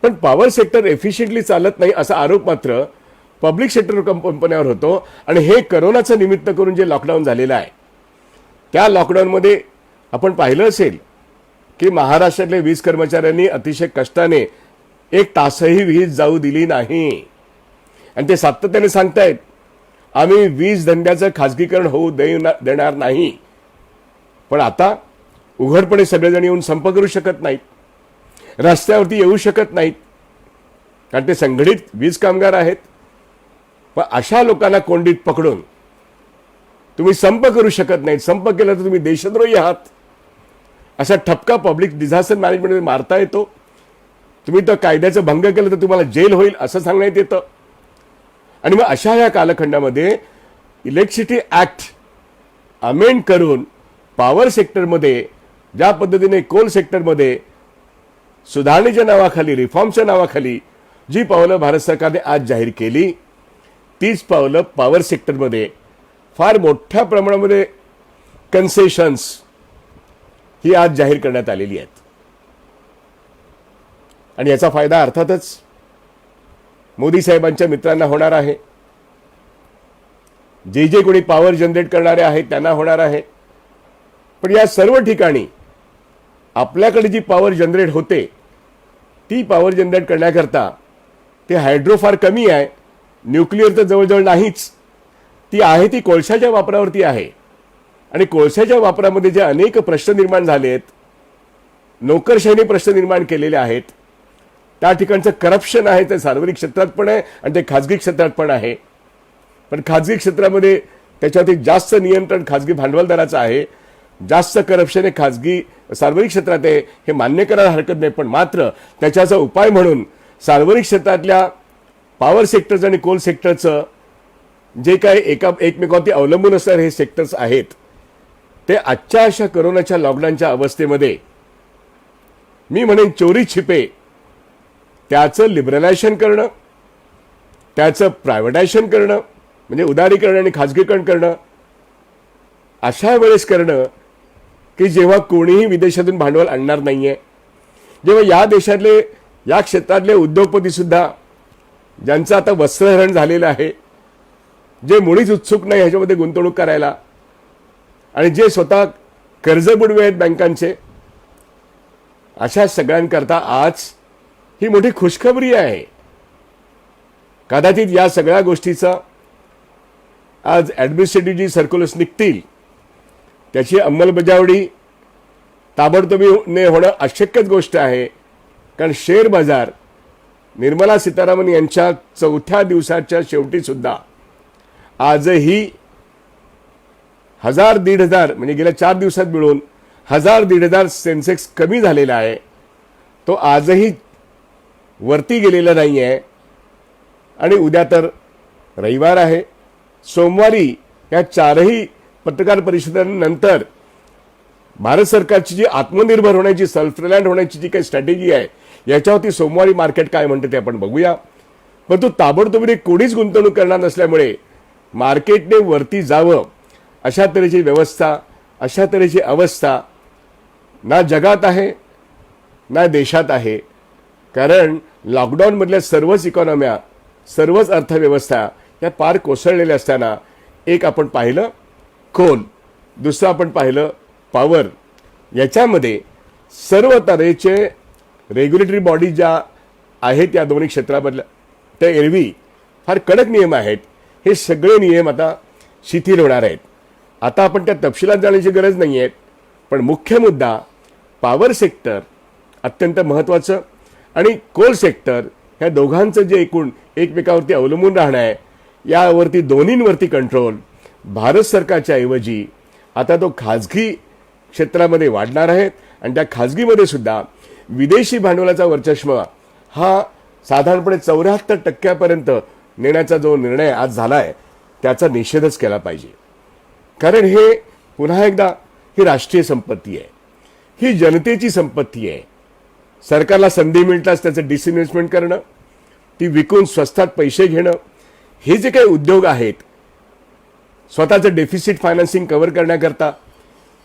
Speaker 1: पण पॉवर सेक्टर एफिशियंटली चालत नाही असा आरोप मात्र पब्लिक सेक्टर कंपन्यावर होतो. आणि हे करोनाचं निमित्त करून जे लॉकडाऊन झालेलं आहे त्या लॉकडाऊनमध्ये आपण पाहिलं असेल की महाराष्ट्रातल्या वीज कर्मचाऱ्यांनी अतिशय कष्टाने एक तासही वीज जाऊ दिली नाही. आणि ते सातत्याने सांगतायत आम्ही वीज धंद्याचं खाजगीकरण होऊ देणार नाही. पण आता उघडपणे सगळेजण येऊन संप करू शकत नाहीत, रस्त्यावरती येऊ शकत नाहीत, कारण ते संघटित वीज कामगार आहेत. पण अशा लोकांना कोंडीत पकडून तुम्ही संप करू शकत नाहीत, संप केला तर तुम्ही देशद्रोही आहात असा ठपका पब्लिक डिझास्टर मॅनेजमेंटमध्ये मारता येतो. तुम्ही तर कायद्याचं भंग केलं तर तुम्हाला जेल होईल असं सांगण्यात येतं. आणि मग अशा या कालखंडामध्ये इलेक्ट्रिसिटी ऍक्ट अमेंड करून पॉवर सेक्टरमध्ये ज्या पद्धतीने कोल सेक्टरमध्ये सुधारणेच्या नावाखाली, रिफॉर्मच्या नावाखाली जी पावलं भारत सरकारने आज जाहीर केली तीच पावलं पॉवर सेक्टरमध्ये फार मोठ्या प्रमाणामध्ये कन्सेशन्स ही आज जाहीर करण्यात आलेली आहेत. आणि याचा फायदा अर्थातच मोदी साहेबांच्या मित्रांना होणार आहे. जे जे कोणी पॉवर जनरेट करणारे आहेत त्यांना होणार आहे. पण या सर्व ठिकाणी आपल्याकडे जी पॉवर जनरेट होते ती पॉवर जनरेट करण्याकरता ते हायड्रो फार कमी आहे, न्यूक्लिअर तर जवळजवळ नाहीच. ती आहे ती कोळशाच्या वापरावरती आहे. आणि कोळशाच्या वापरामध्ये जे अनेक प्रश्न निर्माण झाले आहेत, नोकरशाहीने प्रश्न निर्माण केलेले आहेत, त्या ठिकाणचं करप्शन आहे ते सार्वजनिक क्षेत्रात पण आहे आणि ते खाजगी क्षेत्रात पण आहे. पण खाजगी क्षेत्रामध्ये त्याच्यावरती जास्त नियंत्रण खाजगी भांडवलदाराचं आहे, जास्त करप्शन हे खाजगी सार्वजनिक क्षेत्रात आहे, हे मान्य करायला हरकत नाही. पण मात्र त्याच्याचा उपाय म्हणून सार्वजनिक क्षेत्रातल्या पॉवर सेक्टरचं आणि कोल सेक्टरचं जे काही एकमेकांवरती अवलंबून असणारे हे सेक्टर्स आहेत ते आजच्या अशा कोरोनाच्या लॉकडाऊनच्या अवस्थेमध्ये मी म्हणेन चोरी छिपे त्याचं लिबरलायझेशन करणं, त्याचं प्रायव्हेटायझेशन करणं म्हणजे उदारीकरण आणि खाजगीकरण करणं अशा वेळेस करणं की जेव्हा कोणीही विदेशातून भांडवल आणणार नाहीये, जेव्हा या देशातले या क्षेत्रातले उद्योगपती सुद्धा ज्यांचं आता वस्त्रहरण झालेलं आहे, जे मुळीच उत्सुक नाही ह्याच्यामध्ये गुंतवणूक करायला आणि जे स्वतः कर्जबुडवे आहेत बँकांचे, अशा सगळ्यांकरता आज ही मोठी खुशखबरी आहे. कदाचित या सगळ्या गोष्टीचा आज ॲडमिनिस्ट्रेटिव्ह जी सर्क्युलर्स निघतील त्याची अंमलबजावणी ताबडतोबीने होणं अशक्यच गोष्ट आहे. कारण शेअर बाजार निर्मला सीतारामन यांच्या 4थ्या दिवसाच्या शेवटी सुद्धा आजही 1000-1500 म्हणजे गेल्या 4 दिवसात मिळून 1000-1500 सेन्सेक्स कमी झालेला आहे. तो आजही वरती गेलेला नाही आहे. आणि उद्या तर रविवार आहे, सोमवारी या 4ही पत्रकार परिषदांनंतर भारत सरकारची जी आत्मनिर्भर होण्याची, सेल्फ रिलायंट होण्याची जी काही स्ट्रॅटेजी आहे याच्यावरती सोमवारी मार्केट काय म्हणते ते आपण बघूया. परंतु ताबडतोबीने कोणीच गुंतवणूक करणार नसल्यामुळे मार्केटने वरती जावं अशा तऱ्हेची व्यवस्था, अशा तऱ्हेची अवस्था ना जगात आहे ना देशात आहे. कारण लॉकडाऊनमधल्या सर्वच इकॉनॉम्या, सर्वच अर्थव्यवस्था या पार कोसळलेल्या असताना एक आपण पाहिलं कोल, दुसरं आपण पाहिलं पॉवर, याच्यामध्ये सर्व तऱ्हेचे रेग्युलेटरी बॉडी ज्या आहेत या दोन्ही क्षेत्रामधल्या त्या एरवी फार कडक नियम आहेत. हे सगळे नियम आता शिथिल होणार आहेत. आता आपण त्या तपशिलात जाण्याची गरज नाही आहे. पण मुख्य मुद्दा पॉवर सेक्टर अत्यंत महत्त्वाचं आणि कोल सेक्टर ह्या दोघांचं जे एकूण एकमेकावरती अवलंबून राहणं आहे, यावरती दोन्हींवरती कंट्रोल भारत सरकारच्या ऐवजी आता तो खाजगी क्षेत्रामध्ये वाढणार आहे. आणि त्या खाजगीमध्ये सुद्धा विदेशी भांडवलाचा वर्चस्व हा साधारणपणे 74% नेण्याचा जो निर्णय आज झाला आहे त्याचा निषेधच केला पाहिजे. कारण हे पुन्हा एकदा ही राष्ट्रीय संपत्ती आहे, ही जनतेची संपत्ती आहे. सरकारला संधी मिळताच त्याचं डिसइन्व्हेस्टमेंट करणं, ती विकून स्वस्तात पैसे घेणं, हे जे काही उद्योग आहेत स्वतःचं डेफिसिट फायनान्सिंग कव्हर करण्याकरता,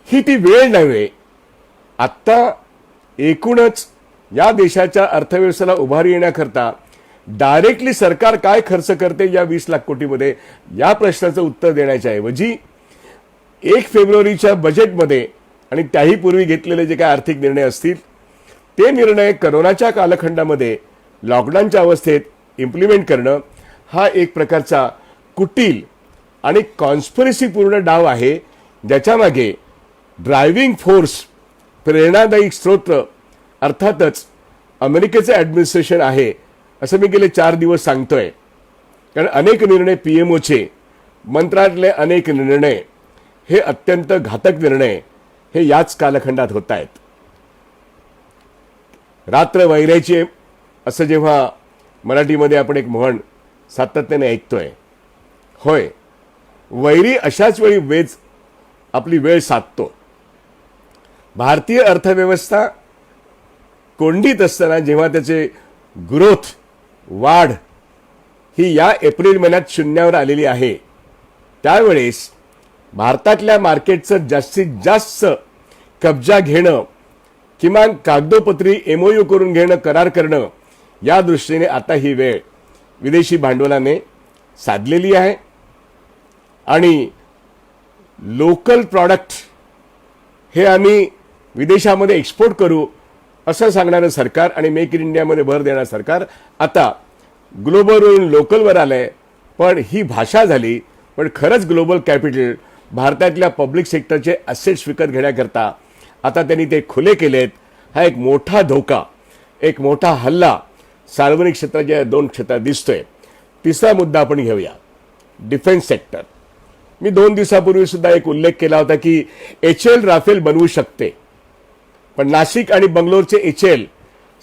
Speaker 1: ही ती वेळ नव्हे. आत्ता एकूणच या देशाच्या अर्थव्यवस्थेला उभारी येण्याकरता डायरेक्टली सरकार काय खर्च करते या 20 लाख कोटीमध्ये, या प्रश्नाचं उत्तर देण्याच्या ऐवजी 1 फेब्रुवारीच्या बजेटमध्ये आणि त्याही पूर्वी घेतलेले जे काही आर्थिक निर्णय असतील ते निर्णय करोनाच्या कालखंडामध्ये लॉकडाऊनच्या अवस्थेत इम्प्लिमेंट करणं हा एक प्रकारचा कुटील आणि कॉन्स्पिरसीपूर्ण डाव आहे, ज्याच्यामागे ड्रायव्हिंग फोर्स, प्रेरणादायी स्रोत अर्थातच अमेरिकेचं ॲडमिनिस्ट्रेशन आहे असं मी गेले 4 दिवस सांगतोय. कारण अनेक निर्णय पीएमओचे, मंत्रालयातले अनेक निर्णय हे अत्यंत घातक निर्णय हे याच कालखंडात होत आहेत. रात्र वैरायची असं जेव्हा मराठीमध्ये आपण एक म्हण सातत्याने ऐकतोय, होय, वैरी अशाच वेळी आपली वेळ साधतो. भारतीय अर्थव्यवस्था कोंडीत असताना जेव्हा त्याचे ग्रोथ, वाढ ही या एप्रिल महिन्यात शून्यावर आलेली आहे, त्यावेळेस भारतातल्या मार्केटचं जास्तीत जास्त कब्जा घेणं, किमान कागदोपत्री एमओयू करून घेणं, करार करणं, या दृष्टीने आता ही वेळ विदेशी भांडवलाने साधलेली आहे. आणि लोकल प्रॉडक्ट हे आम्ही विदेशामध्ये एक्सपोर्ट करू असं सांगणारं सरकार आणि मेक इन इंडियामध्ये भर देणारं सरकार आता ग्लोबलवरून लोकलवर आलंय. पण ही भाषा झाली. पण खरंच ग्लोबल कॅपिटल भारतातल्या पब्लिक सेक्टरचे असेट्स विकत घेण्याकरता आता त्यांनी ते खुले केलेत. हा एक मोठा धोका, एक मोठा हल्ला सार्वजनिक क्षेत्राच्या 2 क्षेत्रात दिसतोय. तिसरा मुद्दा आपण घेऊया, डिफेन्स सेक्टर. मी 2 दिवसापूर्वी सुद्धा एक उल्लेख केला होता की HAL राफेल बनवू शकते, पण नाशिक आणि बंगलोरचे HAL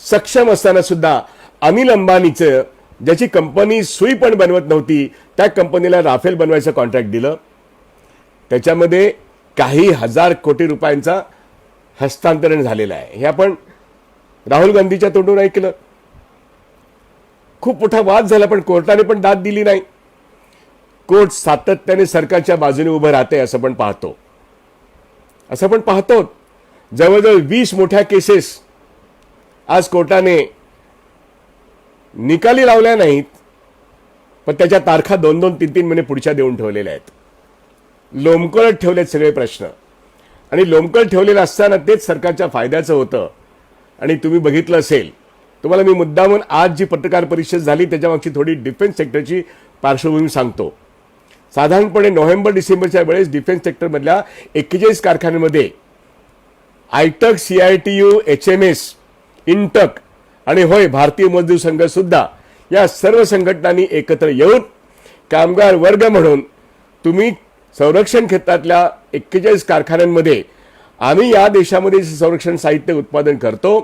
Speaker 1: सक्षम असताना सुद्धा अनिल अंबानीचं, ज्याची कंपनी सुई पण बनवत नव्हती, त्या कंपनीला राफेल बनवायचं कॉन्ट्रॅक्ट दिलं. त्याच्यामध्ये काही हजार कोटी रुपयांचा हस्तांतरण झालेलं आहे. हे आपण राहुल गांधीच्या तोंडून ऐकलं. खूप मोठा वाद झाला, पण कोर्टाने पण दाद दिली नाही. कोर्ट सातत्याने सरकारच्या बाजूने उभं राहते असं पण पाहतो. जवळजवळ 20 मोठ्या केसेस आज कोर्टाने निकाली लावल्या नाहीत, पण त्याच्या तारखा 2-2, 3-3 महिने पुढच्या देऊन ठेवलेल्या आहेत. लोंबकळत ठेवलेत सगळे प्रश्न. आणि लोंबकळत ठेवलेलं असताना तेच सरकारच्या फायद्याचं होतं. आणि तुम्ही बघितलं असेल, तुम्हाला मी मुद्दामून आज जी पत्रकार परिषद झाली त्याच्यामागची थोडी डिफेन्स सेक्टरची पार्श्वभूमी सांगतो. साधारणपणे नोव्हेंबर-डिसेंबरच्या वेळेस डिफेन्स सेक्टरमधल्या 41 कारखान्यांमध्ये आयटक, CITU, HMS, इंटक आणि होय भारतीय मजदूर संघ सुद्धा, या सर्व संघटनांनी एकत्र येऊन कामगार वर्ग म्हणून तुम्ही संरक्षण क्षेत्रातल्या 41 कारखान्यांमध्ये आम्ही या देशामध्ये संरक्षण साहित्य उत्पादन करतो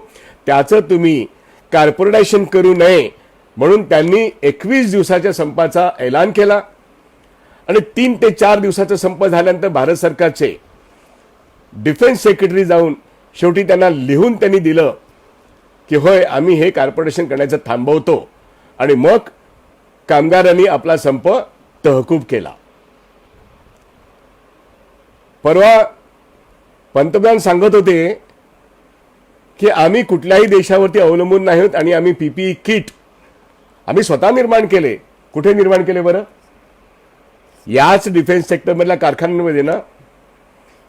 Speaker 1: त्याचं तुम्ही कॉर्पोरेटायझेशन करू नये म्हणून त्यांनी 21 दिवसाच्या संपाचा ऐलान केला. आणि 3 ते 4 दिवसाचा संप झाल्यानंतर भारत सरकारचे डिफेन्स सेक्रेटरी जाऊन शेवटी त्यांना लिहून त्यांनी दिलं की होय आम्ही हे कॉर्पोरेशन करण्याचं थांबवतो. आणि मग कामगारांनी आपला संप तहकूब केला. परवा पंतप्रधान सांगत होते की आम्ही कुठल्याही देशावरती अवलंबून नाही आहोत आणि आम्ही PPE किट आम्ही स्वतः निर्माण केले. कुठे निर्माण केले बरं? याच डिफेन्स सेक्टरमधल्या कारखान्यांमध्ये ना.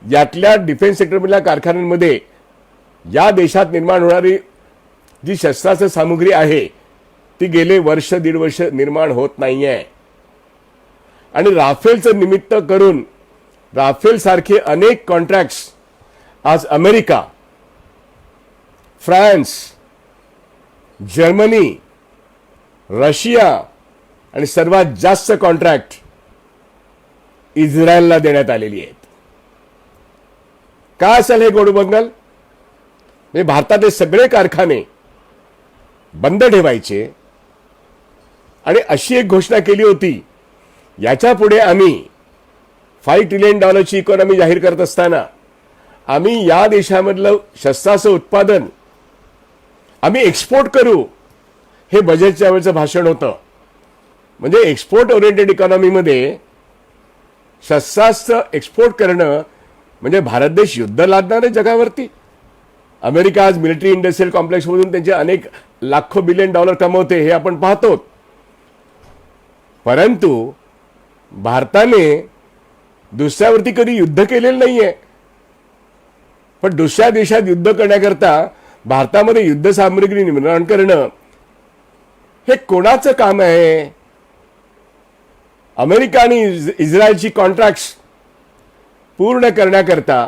Speaker 1: यातल्या डिफेन्स सेक्टरमधल्या कारखान्यांमध्ये या देशात निर्माण होणारी जी शस्त्रास्त्र सामुग्री आहे ती गेले वर्ष, 1.5 वर्ष निर्माण होत नाहीये. आणि राफेलचं निमित्त करून राफेल सारखे अनेक कॉन्ट्रॅक्ट्स आज रशिया आणि सर्वात जास्त कॉन्ट्रॅक्ट इस्रायलला देण्यात आलेली आहेत. का असेल हे गोडबंगल? म्हणजे भारतातले सगळे कारखाने बंद ठेवायचे आणि अशी एक घोषणा केली होती, याच्या पुढे आम्ही $5 ट्रिलियन इकॉनॉमी जाहीर करत असताना आम्ही या देशामधलं शस्त्राचं उत्पादन आम्ही एक्सपोर्ट करू, हे बजेटच्या वेळेचं भाषण होतं. म्हणजे एक्सपोर्ट ओरिएंटेड इकॉनॉमीमध्ये शस्त्रास्त्र एक्सपोर्ट करणं म्हणजे भारत देश युद्ध लादणार आहे जगावरती. अमेरिका आज मिलिटरी इंडस्ट्रियल कॉम्प्लेक्समधून त्यांचे अनेक लाखो बिलियन डॉलर कमवते, हे आपण पाहतो. परंतु भारताने दुसऱ्यावरती कधी युद्ध केलेलं नाहीये. पण दुसऱ्या देशात युद्ध करण्याकरता भारतामध्ये युद्ध सामग्री निर्माण करणं हे कोणाचं काम आहे? अमेरिका आणि इस्रायलची कॉन्ट्रॅक्ट्स पूर्ण करण्याकरता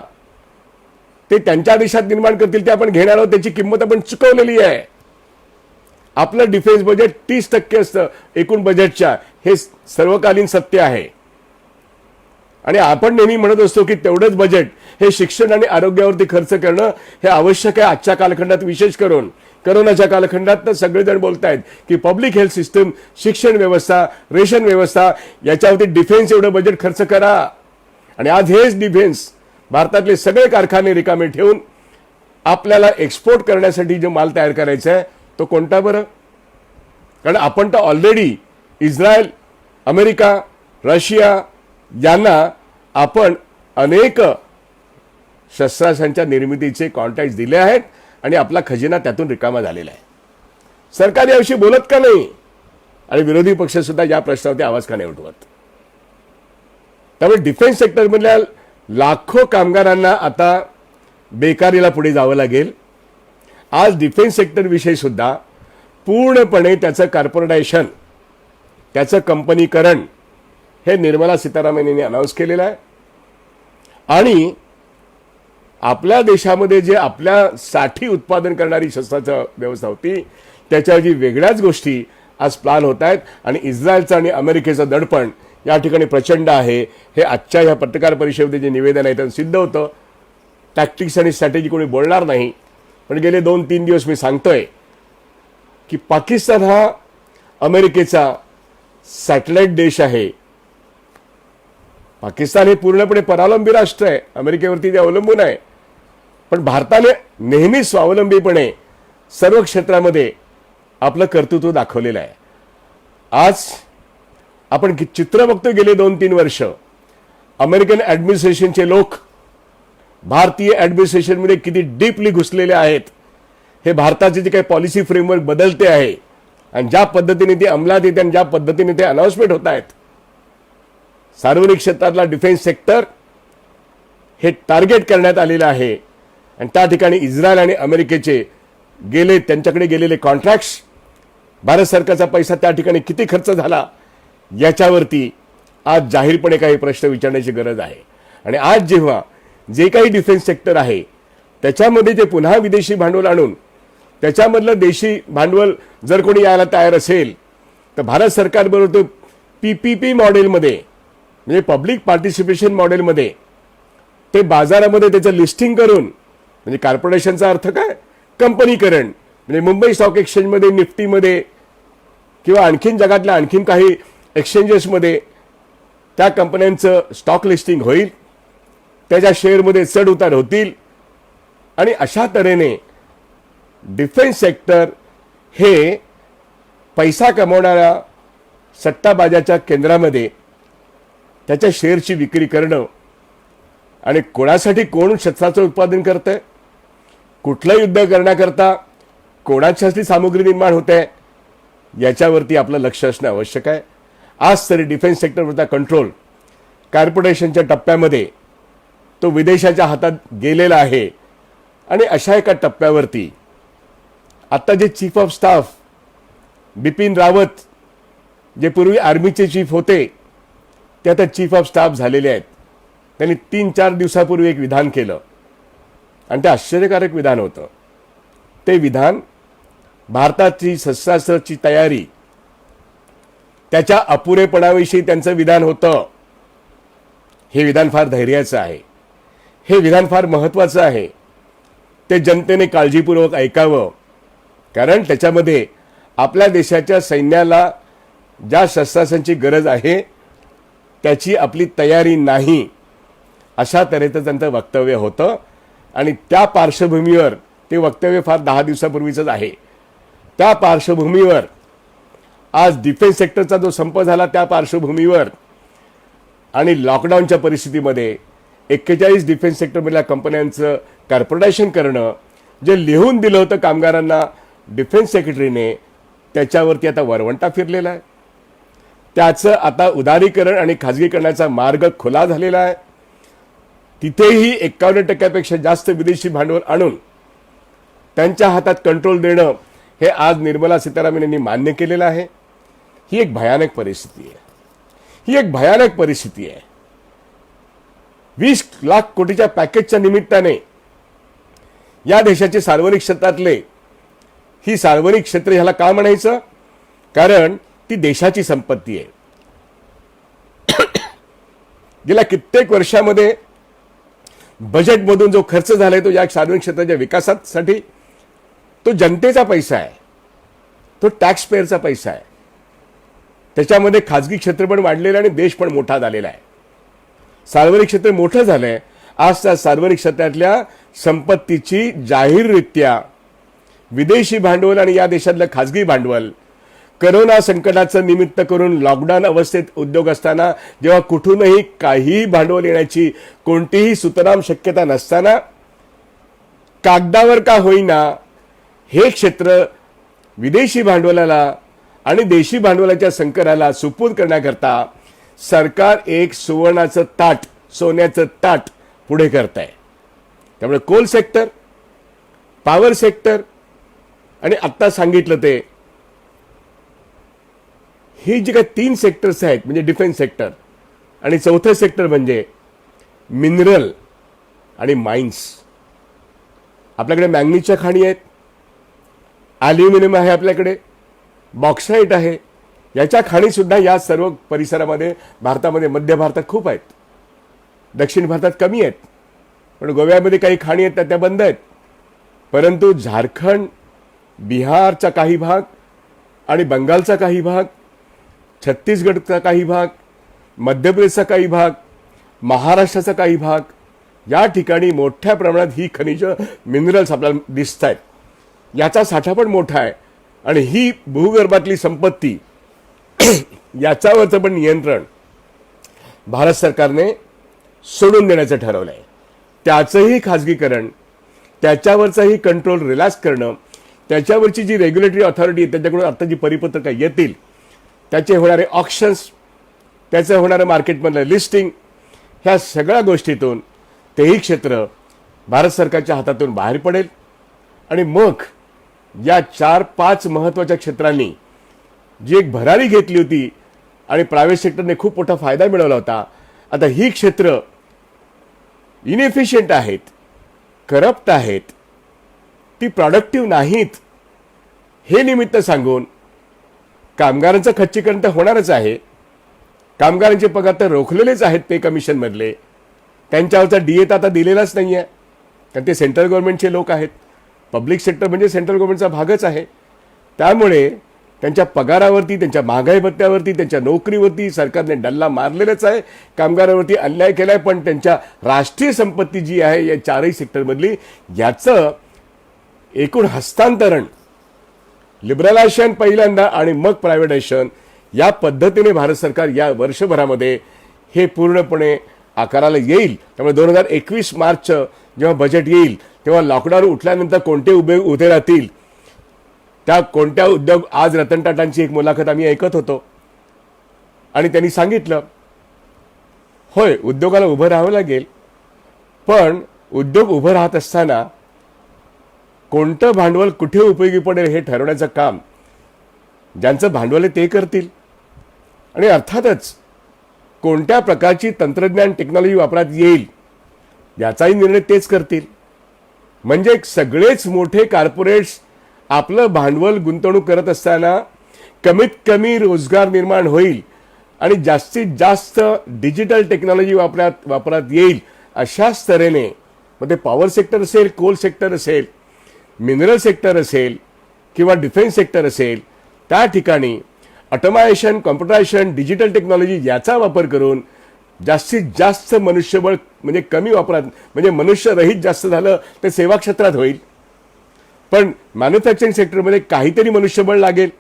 Speaker 1: ते त्यांच्या देशात निर्माण करतील, ते आपण घेणार आहोत. त्याची किंमत आपण चुकवलेली आहे. आपलं डिफेन्स बजेट 30% असतं एकूण बजेटच्या, हे सर्वकालीन सत्य आहे. आणि आपण नेहमी म्हणत असतो की तेवढंच बजेट हे शिक्षण आणि आरोग्यावरती खर्च करणं हे आवश्यक आहे. आजच्या कालखंडात विशेष करून करोनाच्या कालखंडात तर सगळेजण बोलतायत की पब्लिक हेल्थ सिस्टम, शिक्षण व्यवस्था, रेशन व्यवस्था याच्यावरती डिफेन्स एवढं बजेट खर्च करा. आणि आज हेच डिफेन्स भारतातले सगळे कारखाने रिकामे ठेवून आपल्याला एक्सपोर्ट करण्यासाठी जो माल तयार करायचा आहे तो कोणता बरं? कारण आपण तर ऑलरेडी इस्रायल, अमेरिका, रशिया यांना आपण अनेक शस्त्रास्त्रांच्या निर्मितीचे कॉन्ट्रॅक्ट दिले आहेत आणि आपला खजिना त्यातून रिकामा झालेला आहे. सरकार याविषयी बोलत का नाही? आणि विरोधी पक्ष सुद्धा या प्रश्नावरती आवाज का नाही उठवत? त्यामुळे डिफेन्स सेक्टरमधल्या लाखो कामगारांना आता बेकारीला पुढे जावं लागेल. आज डिफेन्स सेक्टरविषयी सुद्धा पूर्णपणे त्याचं कॉर्पोरेटायझेशन, त्याचं कंपनीकरण हे निर्मला सीतारामन यांनी अनाऊन्स केलेलं आहे. आणि आपल्या देशामध्ये जे आपल्यासाठी उत्पादन करणारी शस्त्राची व्यवस्था होती त्याच्याऐवजी वेगळ्याच गोष्टी आज प्लॅन होत आहेत. आणि इस्रायलचं आणि अमेरिकेचं दडपण या ठिकाणी प्रचंड आहे. हे आजच्या या पत्रकार परिषदेमध्ये जे निवेदन आहे त्यानं सिद्ध होतं. टॅक्टिक्स आणि स्ट्रॅटेजी कोणी बोलणार नाही, पण गेले 2-3 दिवस मी सांगतोय की पाकिस्तान हा अमेरिकेचा सॅटेलाइट देश आहे. पाकिस्तान हे पूर्णपणे परावलंबी राष्ट्र आहे, अमेरिकेवरती ते अवलंबून आहे. पण भारताने नेहमी स्वावलंबीपणे सर्व क्षेत्रामध्ये आपलं कर्तृत्व दाखवलेलं आहे. आज आपण चित्र बघतो गेले 2-3 वर्ष अमेरिकन ॲडमिनिस्ट्रेशनचे लोक भारतीय ॲडमिनिस्ट्रेशनमध्ये किती डीपली घुसलेले आहेत. हे भारताचे जे काही पॉलिसी फ्रेमवर्क बदलते आहे आणि ज्या पद्धतीने ते अंमलात येते आणि ज्या पद्धतीने ते अनाउन्समेंट होत आहेत, सार्वजनिक क्षेत्रातला डिफेन्स सेक्टर हे टार्गेट करण्यात आलेलं आहे. आणि त्या ठिकाणी इस्रायल आणि अमेरिकेचे त्यांच्याकडे गेलेले कॉन्ट्रॅक्ट्स, भारत सरकारचा पैसा त्या ठिकाणी किती खर्च झाला याच्यावरती आज जाहीरपणे काही प्रश्न विचारण्याची गरज आहे. आणि आज जेव्हा जे काही डिफेन्स सेक्टर आहे त्याच्यामध्ये जे पुन्हा विदेशी भांडवल आणून त्याच्यामधलं देशी भांडवल जर कोणी यायला तयार असेल तर भारत सरकारबरोबर तो PPP मॉडेलमध्ये म्हणजे पब्लिक पार्टिसिपेशन मॉडेलमध्ये ते बाजारामध्ये त्याचं लिस्टिंग करून, म्हणजे कॉर्पोरेशनचा अर्थ काय, कंपनीकरण, म्हणजे मुंबई स्टॉक एक्सचेंजमध्ये, निफ्टीमध्ये किंवा आणखीन जगातल्या आणखीन काही एक्सचेंजेसमध्ये त्या कंपन्यांचं स्टॉक लिस्टिंग होईल, त्याच्या शेअरमध्ये चढ उतार होतील. आणि अशा तऱ्हेने डिफेन्स सेक्टर हे पैसा कमवणाऱ्या सट्टाबाजाच्या केंद्रामध्ये त्याच्या शेअरची विक्री करणं आणि कोणासाठी कोण शस्त्राचं उत्पादन करतंय, कुठलं युद्ध करण्याकरता कोणाच्यासाठी सामुग्री निर्माण होते याच्यावरती आपलं लक्ष असणं आवश्यक आहे. आज तरी डिफेन्स सेक्टरवरचा कंट्रोल कॉर्पोरेशनच्या टप्प्यामध्ये तो विदेशाच्या हातात गेलेला आहे. आणि अशा एका टप्प्यावरती आता जे chief of staff Bipin Rawat, जे पूर्वी आर्मीचे चीफ होते ते आता चीफ ऑफ स्टाफ झालेले आहेत. त्यांनी 3-4 दिवसापूर्वी एक विधान केलं आणि ते आश्चर्यकारक विधान होतं. ते विधान भारताची शस्त्रास्त्राची तयारी त्याच्या अपुरेपणाविषयी त्यांचं विधान होतं. हे विधान फार धैर्याचं आहे, हे विधान फार महत्त्वाचं आहे. ते जनतेने काळजीपूर्वक ऐकावं, कारण त्याच्यामध्ये आपल्या देशाच्या सैन्याला ज्या शस्त्रास्त्रांची गरज आहे त्याची आपली तयारी नाही, अशा तऱ्हेचं त्यांचं वक्तव्य होतं. आणि त्या पार्श्वभूमीवर ते वक्तव्य फार 10 दिवसापूर्वीचंच आहे. त्या पार्श्वभूमीवर आज डिफेन्स सेक्टरचा जो संप झाला त्या पार्श्वभूमीवर आणि लॉकडाऊनच्या परिस्थितीमध्ये 41 डिफेन्स सेक्टरमधल्या कंपन्यांचं कॉर्पोरेशन करणं, जे लिहून दिलं होतं कामगारांना डिफेन्स सेक्रेटरीने, त्याच्यावरती आता वरवंटा फिरलेला आहे. त्याचं आता उदारीकरण आणि खाजगीकरणाचा मार्ग खुला झालेला आहे. तिथेही 51% जास्त विदेशी भांडवल आणून त्यांच्या हातात कंट्रोल देणं हे आज निर्मला सीतारामन यांनी मान्य केलेलं आहे. ही एक भयानक परिस्थिती आहे, ही एक भयानक परिस्थिती आहे. 20 लाख कोटीच्या पॅकेजच्या निमित्ताने या देशाचे सार्वजनिक क्षेत्रातले, ही सार्वजनिक क्षेत्र ह्याला का म्हणायचं, कारण ती देशाची संपत्ती आहे. गेल्या कित्येक वर्षामध्ये बजेटमधून जो खर्च झालाय तो या सार्वजनिक क्षेत्राच्या विकासासाठी तो जनतेचा पैसा आहे, तो टॅक्स पेअरचा पैसा आहे. त्याच्यामध्ये खाजगी क्षेत्र पण वाढलेलं आहे आणि देश पण मोठा झालेला आहे. सार्वजनिक क्षेत्र मोठं झालंय. आज त्या सार्वजनिक क्षेत्रातल्या संपत्तीची जाहीररित्या विदेशी भांडवल आणि या देशातलं खाजगी भांडवल करोना संकटाचं निमित्त करून लॉकडाऊन अवस्थेत उद्योग असताना, जेव्हा कुठूनही काही भांडवल येण्याची कोणतीही सुतराम शक्यता नसताना, कागदावर का होईना हे क्षेत्र विदेशी भांडवलाला आणि देशी भांडवलाच्या संकटाला सुपूर्द करण्याकरता सरकार एक सुवर्णाचं ताट, सोन्याचं ताट पुढे करत आहे. त्यामुळे कोल सेक्टर, पॉवर सेक्टर आणि आत्ता सांगितलं ते ही जी काही 3 सेक्टर्स आहेत, म्हणजे डिफेन्स सेक्टर आणि चौथं सेक्टर म्हणजे मिनरल आणि माइन्स. आपल्याकडे मॅंगनीजच्या खाणी आहेत, ॲल्युमिनियम आहे, आपल्याकडे बॉक्साईट आहे. याच्या खाणी सुद्धा या सर्व परिसरामध्ये, भारतामध्ये, मध्य भारतात खूप आहेत, दक्षिण भारतात कमी आहेत. पण गोव्यामध्ये काही खाणी आहेत त्या बंद आहेत. परंतु झारखंड, बिहारचा काही भाग आणि बंगालचा काही भाग, छत्तीसगडचा काही भाग, मध्य प्रदेशचा काही भाग, महाराष्ट्राचा काही भाग, या ठिकाणी मोठ्या प्रमाणात ही खनिज मिनरल्स आपल्याला दिसत आहेत. याचा साठा पण मोठा आहे आणि ही भूगर्भातली संपत्ती याच्यावरचं पण नियंत्रण भारत सरकारने सोडून देण्याचं ठरवलं आहे. त्याचंही खाजगीकरण, त्याच्यावरचाही कंट्रोल रिलॅक्स करणं, त्याच्यावरची जी रेग्युलेटरी ऑथॉरिटी आहे त्याच्याकडून आता जी परिपत्रकं येतील, त्याचे होणारे ऑक्शन्स, त्याचं होणारं मार्केटमधलं लिस्टिंग, ह्या सगळ्या गोष्टीतून तेही क्षेत्र भारत सरकारच्या हातातून बाहेर पडेल. आणि मग या 4-5 महत्त्वाच्या क्षेत्रांनी जी एक भरारी घेतली होती आणि प्रायव्हेट सेक्टरने खूप मोठा फायदा मिळवला होता, आता ही क्षेत्र इनएफिशियंट आहेत, करप्ट आहेत, ती प्रॉडक्टिव्ह नाहीत, हे निमित्त सांगून कामगारांचं खच्चीकरण तर होणारच आहे. कामगारांचे पगार तर रोखलेलेच आहेत पे कमिशनमधले. त्यांच्यावरचा DA तर आता दिलेलाच नाही आहे, कारण ते सेंट्रल गव्हर्नमेंटचे लोक आहेत. पब्लिक सेक्टर म्हणजे सेंट्रल गव्हर्नमेंटचा भागच आहे. त्यामुळे त्यांच्या पगारावरती, त्यांच्या महागाई भत्त्यावरती, त्यांच्या नोकरीवरती सरकारने डल्ला मारलेलाच आहे. कामगारांवरती अन्याय केलाय. पण त्यांच्या राष्ट्रीय संपत्ती जी आहे या 4ही सेक्टरमधली, याचं एकूण हस्तांतरण, लिबरलायझेशन पहिल्यांदा आणि मग प्रायव्हेटायझेशन, या पद्धतीने भारत सरकार या वर्षभरामध्ये हे पूर्णपणे आकाराला येईल. त्यामुळे 2021 मार्चचं जेव्हा बजेट येईल तेव्हा लॉकडाऊन उठल्यानंतर कोणते उभे राहतील, त्या कोणत्या उद्योग. आज रतन टाटांची एक मुलाखत आम्ही ऐकत होतो आणि त्यांनी सांगितलं, होय उद्योगाला उभं राहावं लागेल, पण उद्योग उभं राहत असताना कोणतं भांडवल कुठे उपयोगी पडेल हे ठरवण्याचं काम ज्यांचं भांडवल आहे ते करतील. आणि अर्थातच कोणत्या प्रकारची तंत्रज्ञान, टेक्नॉलॉजी वापरात येईल याचाही निर्णय तेच करतील. म्हणजे सगळेच मोठे कॉर्पोरेट्स आपलं भांडवल गुंतवणूक करत असताना कमीत कमी रोजगार निर्माण होईल आणि जास्तीत जास्त डिजिटल टेक्नॉलॉजी वापरात येईल अशाच तऱ्हेने मग ते पॉवर सेक्टर असेल, कोल सेक्टर असेल, मिनरल सेक्टर असेल किंवा डिफेन्स सेक्टर असेल, त्या ठिकाणी ऑटोमायझेशन, कॉम्प्युटरायझेशन, डिजिटल टेक्नॉलॉजी याचा वापर करून जास्तीत जास्त मनुष्यबळ म्हणजे कमी वापरात म्हणजे मनुष्यरहित जास्त झालं ते सेवा क्षेत्रात होईल. पण मॅन्युफॅक्चरिंग सेक्टरमध्ये काहीतरी मनुष्यबळ लागेल.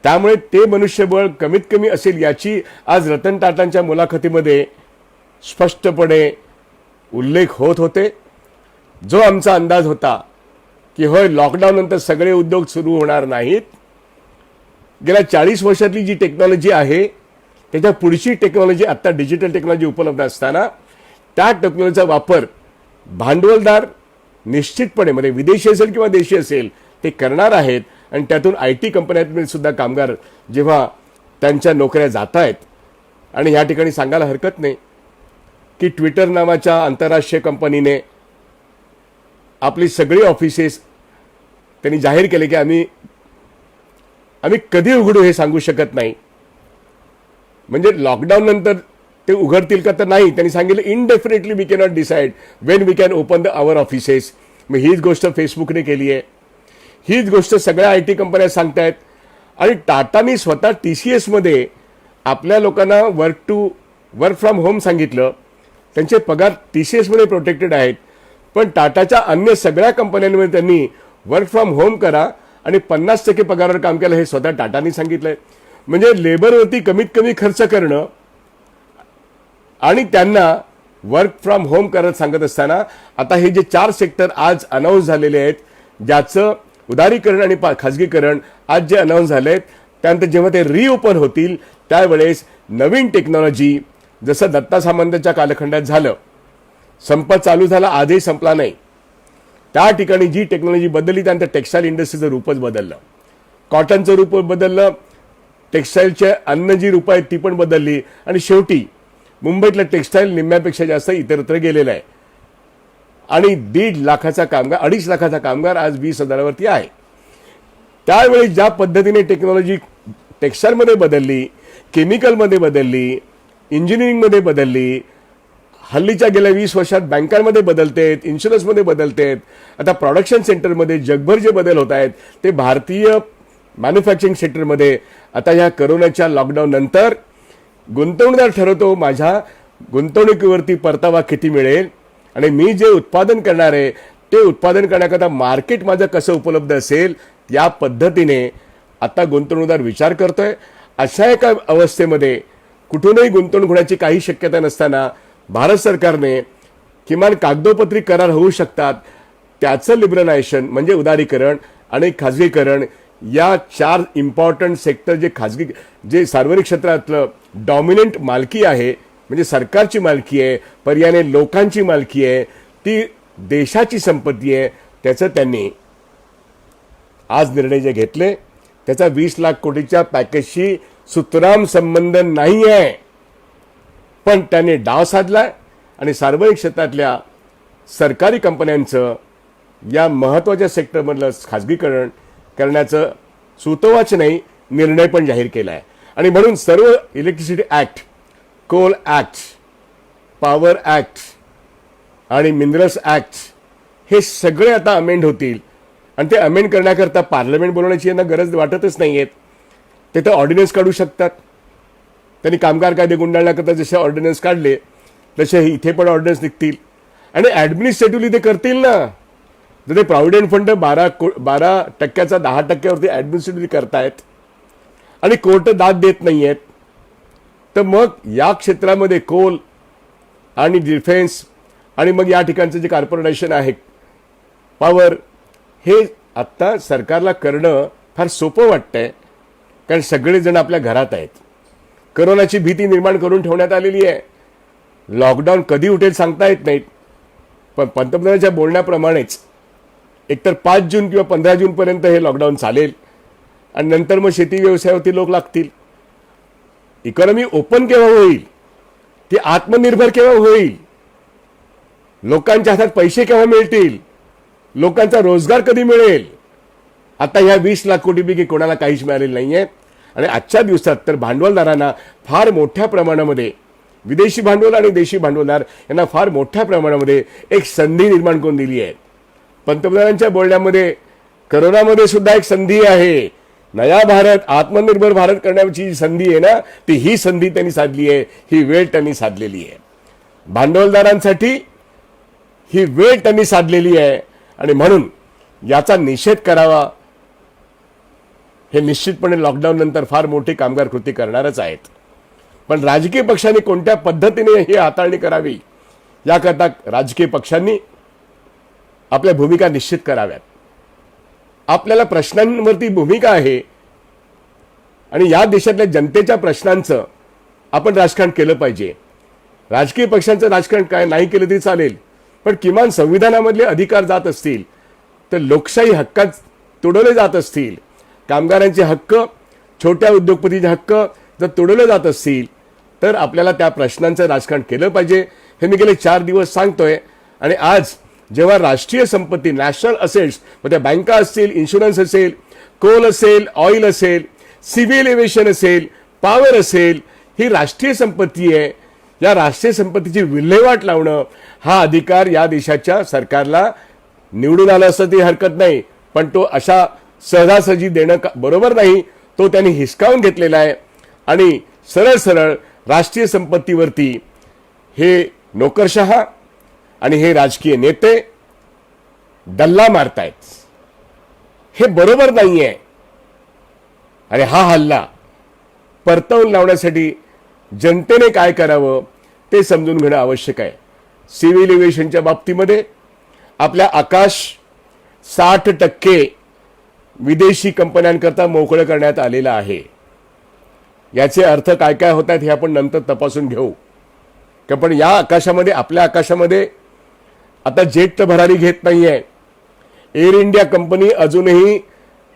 Speaker 1: त्यामुळे ते मनुष्यबळ कमीत कमी असेल याची आज रतन टाटांच्या मुलाखतीमध्ये स्पष्टपणे उल्लेख होत होते. जो आमचा अंदाज होता की होय लॉकडाऊन नंतर सगळे उद्योग सुरू होणार नाहीत, गेल्या 40 वर्षातली जी टेक्नॉलॉजी आहे त्याच्या पुढची टेक्नॉलॉजी आता डिजिटल टेक्नॉलॉजी उपलब्ध असताना त्या टेक्नॉलॉजीचा वापर भांडवलदार निश्चितपणे म्हणजे विदेशी असेल किंवा देशी असेल ते करणार आहेत. आणि त्यातून IT कंपन्यांमध्ये सुद्धा कामगार जेव्हा त्यांच्या नोकऱ्या जात आहेत आणि ह्या ठिकाणी सांगायला हरकत नाही की ट्विटर नावाच्या आंतरराष्ट्रीय कंपनीने आपली सगळी ऑफिसेस त्यांनी जाहीर केले की आम्ही कधी उघडू हे सांगू शकत नाही. म्हणजे लॉकडाऊन नंतर ते उघडतील का तर नाही, त्यांनी सांगितलं indefinitely we cannot decide when we can open the our offices. मग हीच गोष्ट फेसबुकने केली आहे, हीच गोष्ट सगळ्या IT कंपन्या सांगतायत. आणि टाटानी स्वतः TCS मध्ये आपल्या लोकांना वर्क फ्रॉम होम सांगितलं. त्यांचे पगार TCS मध्ये प्रोटेक्टेड आहेत, पण टाटाच्या अन्य सगळ्या कंपन्यांमध्ये त्यांनी वर्क फ्रॉम होम करा आणि 50% पगारावर काम केलं हे स्वतः टाटानी सांगितलंय. म्हणजे लेबरवरती कमीत कमी खर्च करणं आणि त्यांना वर्क फ्रॉम होम करत सांगत असताना आता हे जे 4 सेक्टर आज अनाऊन्स झालेले आहेत, ज्याचं उदारीकरण आणि खाजगीकरण आज जे अनाऊन्स झाले आहेत, त्यानंतर जेव्हा ते रिओपन होतील त्यावेळेस नवीन टेक्नॉलॉजी जसं दत्ता सामंतच्या कालखंडात झालं, संप चालू झाला आजही संपला नाही, त्या ठिकाणी जी टेक्नॉलॉजी बदलली त्यानंतर टेक्स्टाईल इंडस्ट्रीचं रूपच बदललं, कॉटनचं रूप बदललं, टेक्स्टाईलचे अन्न जी रूप आहेत ती पण बदलली आणि शेवटी मुंबईतलं टेक्स्टाईल निम्म्यापेक्षा जास्त इतरत्र गेलेलं आहे. आणि 2.5 लाखाचा कामगार आज 20,000वरती आहे. त्यावेळी ज्या पद्धतीने टेक्नॉलॉजी टेक्स्टाईलमध्ये बदलली, केमिकलमध्ये बदलली, इंजिनिअरिंगमध्ये बदलली, हल्लीच्या गेल्या 20 वर्षात बँकांमध्ये बदलतेत, इन्शुरन्समध्ये बदलतेत, आता प्रोडक्शन सेंटरमध्ये जगभर जे बदल होत आहेत ते भारतीय मॅन्युफॅक्चरिंग सेक्टरमध्ये आता ह्या करोनाच्या लॉकडाऊन नंतर गुंतवणूकदार ठरवतो माझ्या गुंतवणुकीवरती परतावा किती मिळेल आणि मी जे उत्पादन करणार आहे ते उत्पादन करण्याकरता मार्केट माझं कसं उपलब्ध असेल या पद्धतीने आता गुंतवणूकदार विचार करतोय. अशा एका अवस्थेमध्ये कुठूनही गुंतवणूक होण्याची काही शक्यता नसताना भारत सरकारने किमान कागदोपत्री करार होऊ शकतात त्याचं लिबरलायझेशन म्हणजे उदारीकरण आणि खाजगीकरण या 4 इम्पॉर्टंट सेक्टर जे सार्वजनिक क्षेत्रातलं डॉमिनंट मालकी आहे म्हणजे सरकारची मालकी आहे, पर्यायाने लोकांची मालकी आहे, ती देशाची संपत्ती आहे, त्याचं त्यांनी आज निर्णय जे घेतले त्याचा 20 लाख कोटीच्या पॅकेजशी सुतराम संबंध नाही आहे. पण त्यांनी डाव साधलाय आणि सार्वजनिक क्षेत्रातल्या सरकारी कंपन्यांचं या महत्त्वाच्या सेक्टरमधलं खाजगीकरण करण्याचं सुतोवाच नाही निर्णय पण जाहीर केला आहे. आणि म्हणून सर्व electricity act, coal act, power act आणि मिनरल्स ॲक्ट हे सगळे आता अमेंड होतील आणि ते अमेंड करण्याकरता पार्लमेंट बोलवण्याची यांना गरज वाटतच नाही आहेत. ते तर ऑर्डिनन्स काढू शकतात. त्यांनी कामगार कायदे गुंडाळण्याकरता जसे ऑर्डिनन्स काढले तसे इथे पण ऑर्डिनन्स निघतील आणि ॲडमिनिस्ट्रेटिव्हली ते करतील ना. जर ते प्रॉव्हिडंट फंड 12% 10%वरती ॲडमिनिस्ट्रेटिव्हली करतायत आणि कोर्ट दाद देत नाही आहेत, तर मग या क्षेत्रामध्ये कोल आणि डिफेन्स आणि मग या ठिकाणचं जे कॉर्पोरेशन आहे पॉवर हे आत्ता सरकारला करणं फार सोपं वाटतंय कारण सगळेजण आपल्या घरात आहेत. करोनाची भीती निर्माण करून ठेवण्यात आलेली आहे. लॉकडाऊन कधी उठेल सांगता येत नाहीत. पण पंतप्रधानांच्या बोलण्याप्रमाणेच एकतर 5 जून किंवा 15 जूनपर्यंत हे लॉकडाऊन चालेल आणि नंतर मग शेती व्यवसायावरती लोक लागतील. इकॉनॉमी ओपन केव्हा होईल, ती आत्मनिर्भर केव्हा होईल, लोकांच्या हातात पैसे केव्हा मिळतील, लोकांचा रोजगार कधी मिळेल, आता ह्या 20 लाख कोटीपैकी कोणाला काहीच मिळालेलं नाहीये. आणि आजच्या दिवसात तर भांडवलदारांना फार मोठ्या प्रमाणामध्ये, विदेशी भांडवल आणि देशी भांडवलदार यांना फार मोठ्या प्रमाणामध्ये एक संधी निर्माण करून दिली आहे. पंतप्रधानांच्या बोलण्यामध्ये करोनामध्ये सुद्धा एक संधी आहे. नया भारत, आत्मनिर्भर भारत करण्याची जी संधी आहे ना, ती ही संधी त्यांनी साधली आहे, ही वेळ त्यांनी साधलेली आहे. भांडवलदारांसाठी ही वेळ त्यांनी साधलेली आहे आणि म्हणून याचा निषेध करावा. हे निश्चितपणे लॉकडाऊन नंतर फार मोठी कामगार कृती करणारच आहेत. पण राजकीय पक्षांनी कोणत्या पद्धतीने ही हाताळणी करावी याकरता राजकीय पक्षांनी आपल्या भूमिका निश्चित कराव्यात. आपल्याला प्रश्नांवरती भूमिका आहे आणि या देशातल्या जनतेच्या प्रश्नांचं आपण राजकारण केलं पाहिजे. राजकीय पक्षांचं राजकारण काय नाही केलं तरी चालेल, पण किमान संविधानामधले अधिकार जात असतील तर लोकशाही हक्कात तुडवले जात असतील, कामगारांचे हक्क, छोट्या उद्योगपतींचे हक्क जर तुडवले जात असतील तर आपल्याला त्या प्रश्नांचं राजकारण केलं पाहिजे. हे मी गेले 4 दिवस सांगतोय. आणि आज जेव्हा राष्ट्रीय संपत्ती, नॅशनल असेट्स, म्हणजे बँका असतील, इन्शुरन्स असेल, कोल असेल, ऑइल असेल, सिव्हिल एव्हिएशन असेल, पॉवर असेल, ही राष्ट्रीय संपत्ती आहे. या राष्ट्रीय संपत्तीची विल्हेवाट लावणं हा अधिकार या देशाच्या सरकारला निवडून आलं असं ती हरकत नाही, पण तो अशा सहजासहजी देणं बरोबर नाही. तो त्यांनी हिसकावून घेतलेला आहे आणि सरळ सरळ राष्ट्रीय संपत्तीवरती हे नोकरशहा आणि हे राजकीय नेते डल्ला मारतायत. हे बरोबर नाहीये. आणि हा हल्ला परतवून लावण्यासाठी जनतेने काय करावं ते समजून घेणं आवश्यक आहे. सिव्हिल एव्हिएशनच्या बाबतीमध्ये आपल्या आकाश 60% विदेशी कंपन्यांकरता मोकळं करण्यात आलेलं आहे. याचे अर्थ काय काय होत आहेत हे आपण नंतर तपासून घेऊ. पण या आकाशामध्ये, आपल्या आकाशामध्ये आता जेट तर भरारी घेत नाहीये. एअर इंडिया कंपनी अजूनही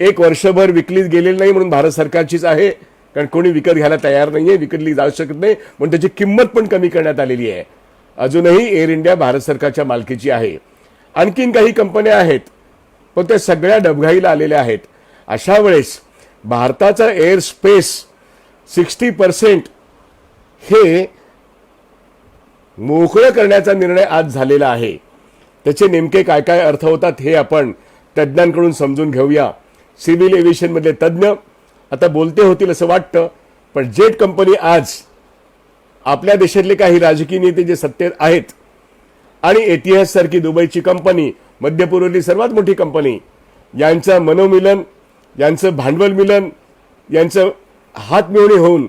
Speaker 1: 1 वर्षभर विकली गेलेली नाही म्हणून भारत सरकारचीच आहे, कारण कोणी विकत घ्यायला तयार नाहीये, विकली जाऊ शकत नाही म्हणून त्याची किंमत पण कमी करण्यात आलेली आहे. अजूनही एअर इंडिया भारत सरकारच्या मालकीची आहे. आणखीन काही कंपन्या आहेत पण त्या सगळ्या डबघाईला आलेल्या आहेत. अशा वेळेस भारताचा एअर स्पेस 60% हे मोकळं करण्याचा निर्णय आज झालेला आहे. त्याचे नेमके काय काय अर्थ होतात हे आपण तज्ज्ञांकडून समजून घेऊया. सिव्हिल एव्हिएशन मधले तज्ज्ञ आता बोलते होतील असं वाटतं, पण जेट कंपनी आज आपल्या देशातले काही राजकीय नेते जे सत्तेत आहेत आणि एटीएस सारखी दुबईची कंपनी, मध्यपूर्वेतली सर्वात मोठी कंपनी, यांचं मनोमिलन, यांचं भांडवल मिलन, यांचं हातमिळवणी होऊन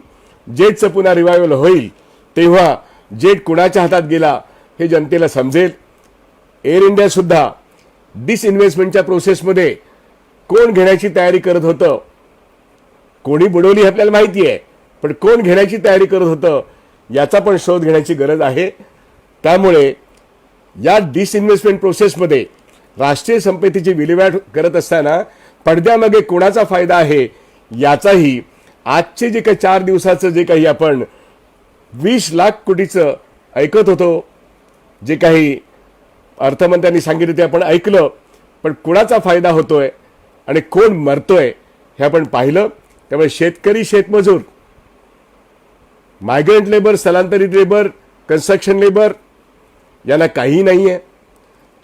Speaker 1: जेटचं पुन्हा रिवायवल होईल. तेव्हा जेट कुणाच्या हातात गेला हे जनतेला समजेल. एअर इंडिया सुद्धा डिसइन्व्हेस्टमेंटच्या प्रोसेसमध्ये कोण घेण्याची तयारी करत होतं, कोणी बुडवली हे आपल्याला माहिती आहे, पण कोण घेण्याची तयारी करत होतं याचा पण शोध घेण्याची गरज आहे. त्यामुळे या डिसइन्व्हेस्टमेंट प्रोसेसमध्ये राष्ट्रीय संपत्तीची विल्हेवाट करत असताना पडद्यामागे कोणाचा फायदा आहे याचाही आजचे जे काही 4 दिवसाचं जे काही आपण 20 लाख कोटीचं ऐकत होतो, जे काही अर्थमंत्र्यांनी सांगितलं ते आपण ऐकलं, पण कुणाचा फायदा होतोय आणि कोण मरतोय हे आपण पाहिलं. त्यामुळे शेतकरी, शेतमजूर, मायग्रंट लेबर, स्थलांतरित लेबर, कन्स्ट्रक्शन लेबर यांना काही नाहीये.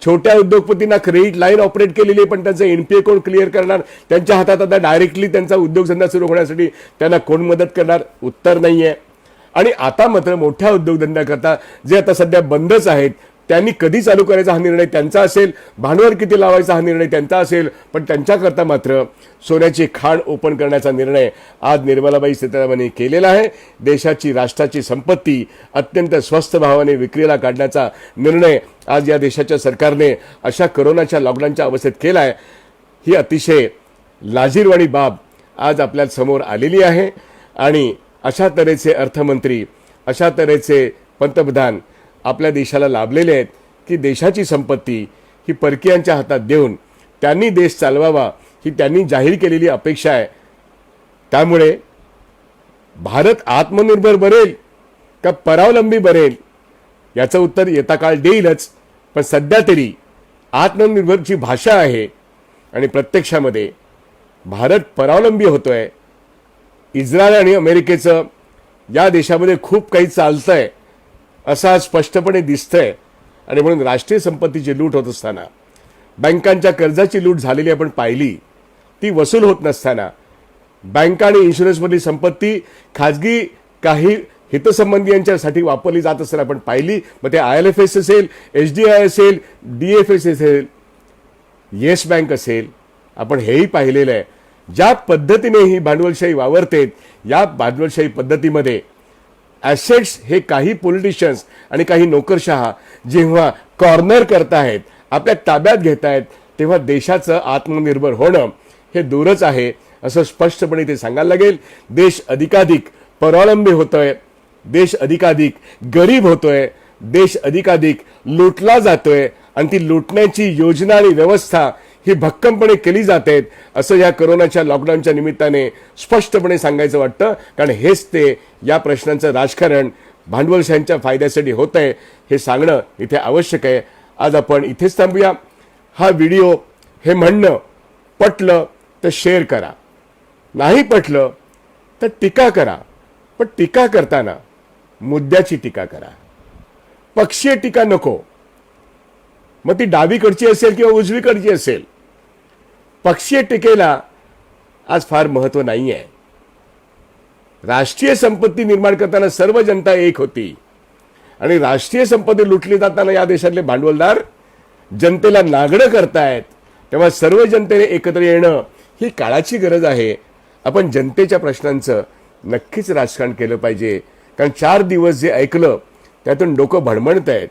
Speaker 1: छोट्या उद्योगपतींना क्रेडिट लाईन ऑपरेट केलेली आहे, पण त्यांचं एनपीए कोण क्लिअर करणार? त्यांच्या हातात आता डायरेक्टली त्यांचा उद्योगधंदा सुरू होण्यासाठी त्यांना कोण मदत करणार? उत्तर नाहीये. आणि आता मात्र मोठ्या उद्योगधंद्याकरता जे आता सध्या बंदच आहेत त्यांनी कधी चालू करायचा हा निर्णय त्यांचा असेल, भांडवल किती लावायचा हा निर्णय त्यांचा असेल, पण त्यांच्याकरता मात्र सोन्याची खाण ओपन करण्याचा निर्णय आज निर्मलाबाई सीतारामन केलेला आहे. देशाची, राष्ट्राची संपत्ती अत्यंत स्वस्त भावाने विक्रीला काढण्याचा निर्णय आज या देशाच्या सरकारने अशा कोरोनाच्या लॉकडाऊनच्या अवस्थेत केला आहे. ही अतिशय लाजिरवाणी बाब आज आपल्या समोर आलेली आहे. आणि अशा तऱ्हेचे अर्थमंत्री, अशा तऱ्हेचे पंतप्रधान आपल्या देशाला लाभलेले आहेत की देशाची संपत्ती ही परकीयांच्या हातात देऊन त्यांनी देश चालवावा ही त्यांनी जाहीर केलेली अपेक्षा आहे. त्यामुळे भारत आत्मनिर्भर बनेल का परावलंबी बनेल याचं उत्तर येता काळ देईलच. पण सध्या तरी आत्मनिर्भरची भाषा आहे आणि प्रत्यक्षामध्ये भारत परावलंबी होतोय, इस्रायल आणि अमेरिकेचं या देशामध्ये खूप काही चालतंय असं आज स्पष्टपणे दिसतंय. आणि म्हणून राष्ट्रीय संपत्तीची लूट होत असताना, बँकांच्या कर्जाची लूट झालेली आपण पाहिली, ती वसूल होत नसताना, बँका आणि इन्शुरन्समधली संपत्ती खाजगी काही हितसंबंधियांच्यासाठी वापरली जात असताना आपण पाहिली. मग ते IL&FS असेल, HDI असेल, DFS असेल, येस बँक असेल, आपण हेही पाहिलेलं आहे. ज्या पद्धतीने ही भांडवलशाही वावरते, या भांडवलशाही पद्धतीमध्ये ॲसेट्स हे काही पॉलिटिशियन्स आणि काही नोकरशहा जेव्हा कॉर्नर करतायत, आपल्या ताब्यात घेत आहेत, तेव्हा देशाचं आत्मनिर्भर होणं हे दूरच आहे असं स्पष्टपणे ते सांगायला लागेल. देश अधिकाधिक परावलंबी होतोय, देश अधिकाधिक गरीब होतोय, देश अधिकाधिक लुटला जातोय आणि ती लुटण्याची योजना आणि व्यवस्था ही भक्कमपणे केली जाते असं या कोरोनाच्या लॉकडाऊनच्या निमित्ताने स्पष्टपणे सांगायचं वाटतं. कारण हेच ते या प्रश्नांचं राजकारण भांडवलशाहींच्या फायद्यासाठी होत आहे हे सांगणं इथे आवश्यक आहे. आज आपण इथेच थांबूया. हा व्हिडिओ हे म्हणणं पटलं तर शेअर करा, नाही पटलं तर टीका करा, पण टीका करताना मुद्द्याची टीका करा, पक्षीय टीका नको. मग ती डावीकडची असेल किंवा उजवीकडची असेल, पक्षीय टीकेला आज फार महत्व नाही आहे. राष्ट्रीय संपत्ती निर्माण करताना सर्व जनता एक होती आणि राष्ट्रीय संपत्ती लुटली जाताना या देशातले भांडवलदार जनतेला नागडं करतायत. तेव्हा सर्व जनतेने एकत्र येणं ही काळाची गरज आहे. आपण जनतेच्या प्रश्नांचं नक्कीच राजकारण केलं पाहिजे. कारण 4 दिवस जे ऐकलं त्यातून डोकं भणभणत आहेत.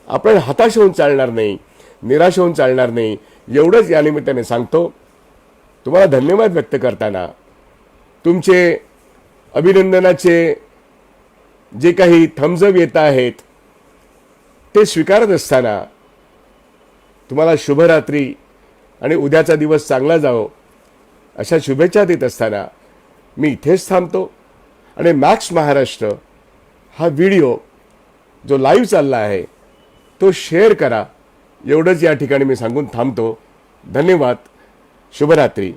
Speaker 1: आपण हताश होऊन चालणार नाही, निराश होऊन चालणार नाही, एवढंच या निमित्ताने सांगतो. तुम्हाला धन्यवाद व्यक्त करताना, तुमचे अभिनंदनाचे जे काही थम्सअप येत आहेत ते स्वीकारत असताना, तुम्हाला शुभरात्री आणि उद्याचा दिवस चांगला जावो अशा शुभेच्छा देत असताना मी इथेच थांबतो. आणि मॅक्स महाराष्ट्र हा व्हिडिओ जो लाईव्ह चालला आहे तो शेअर करा, एवढंच या ठिकाणी मी सांगून थांबतो. धन्यवाद. शुभरात्री.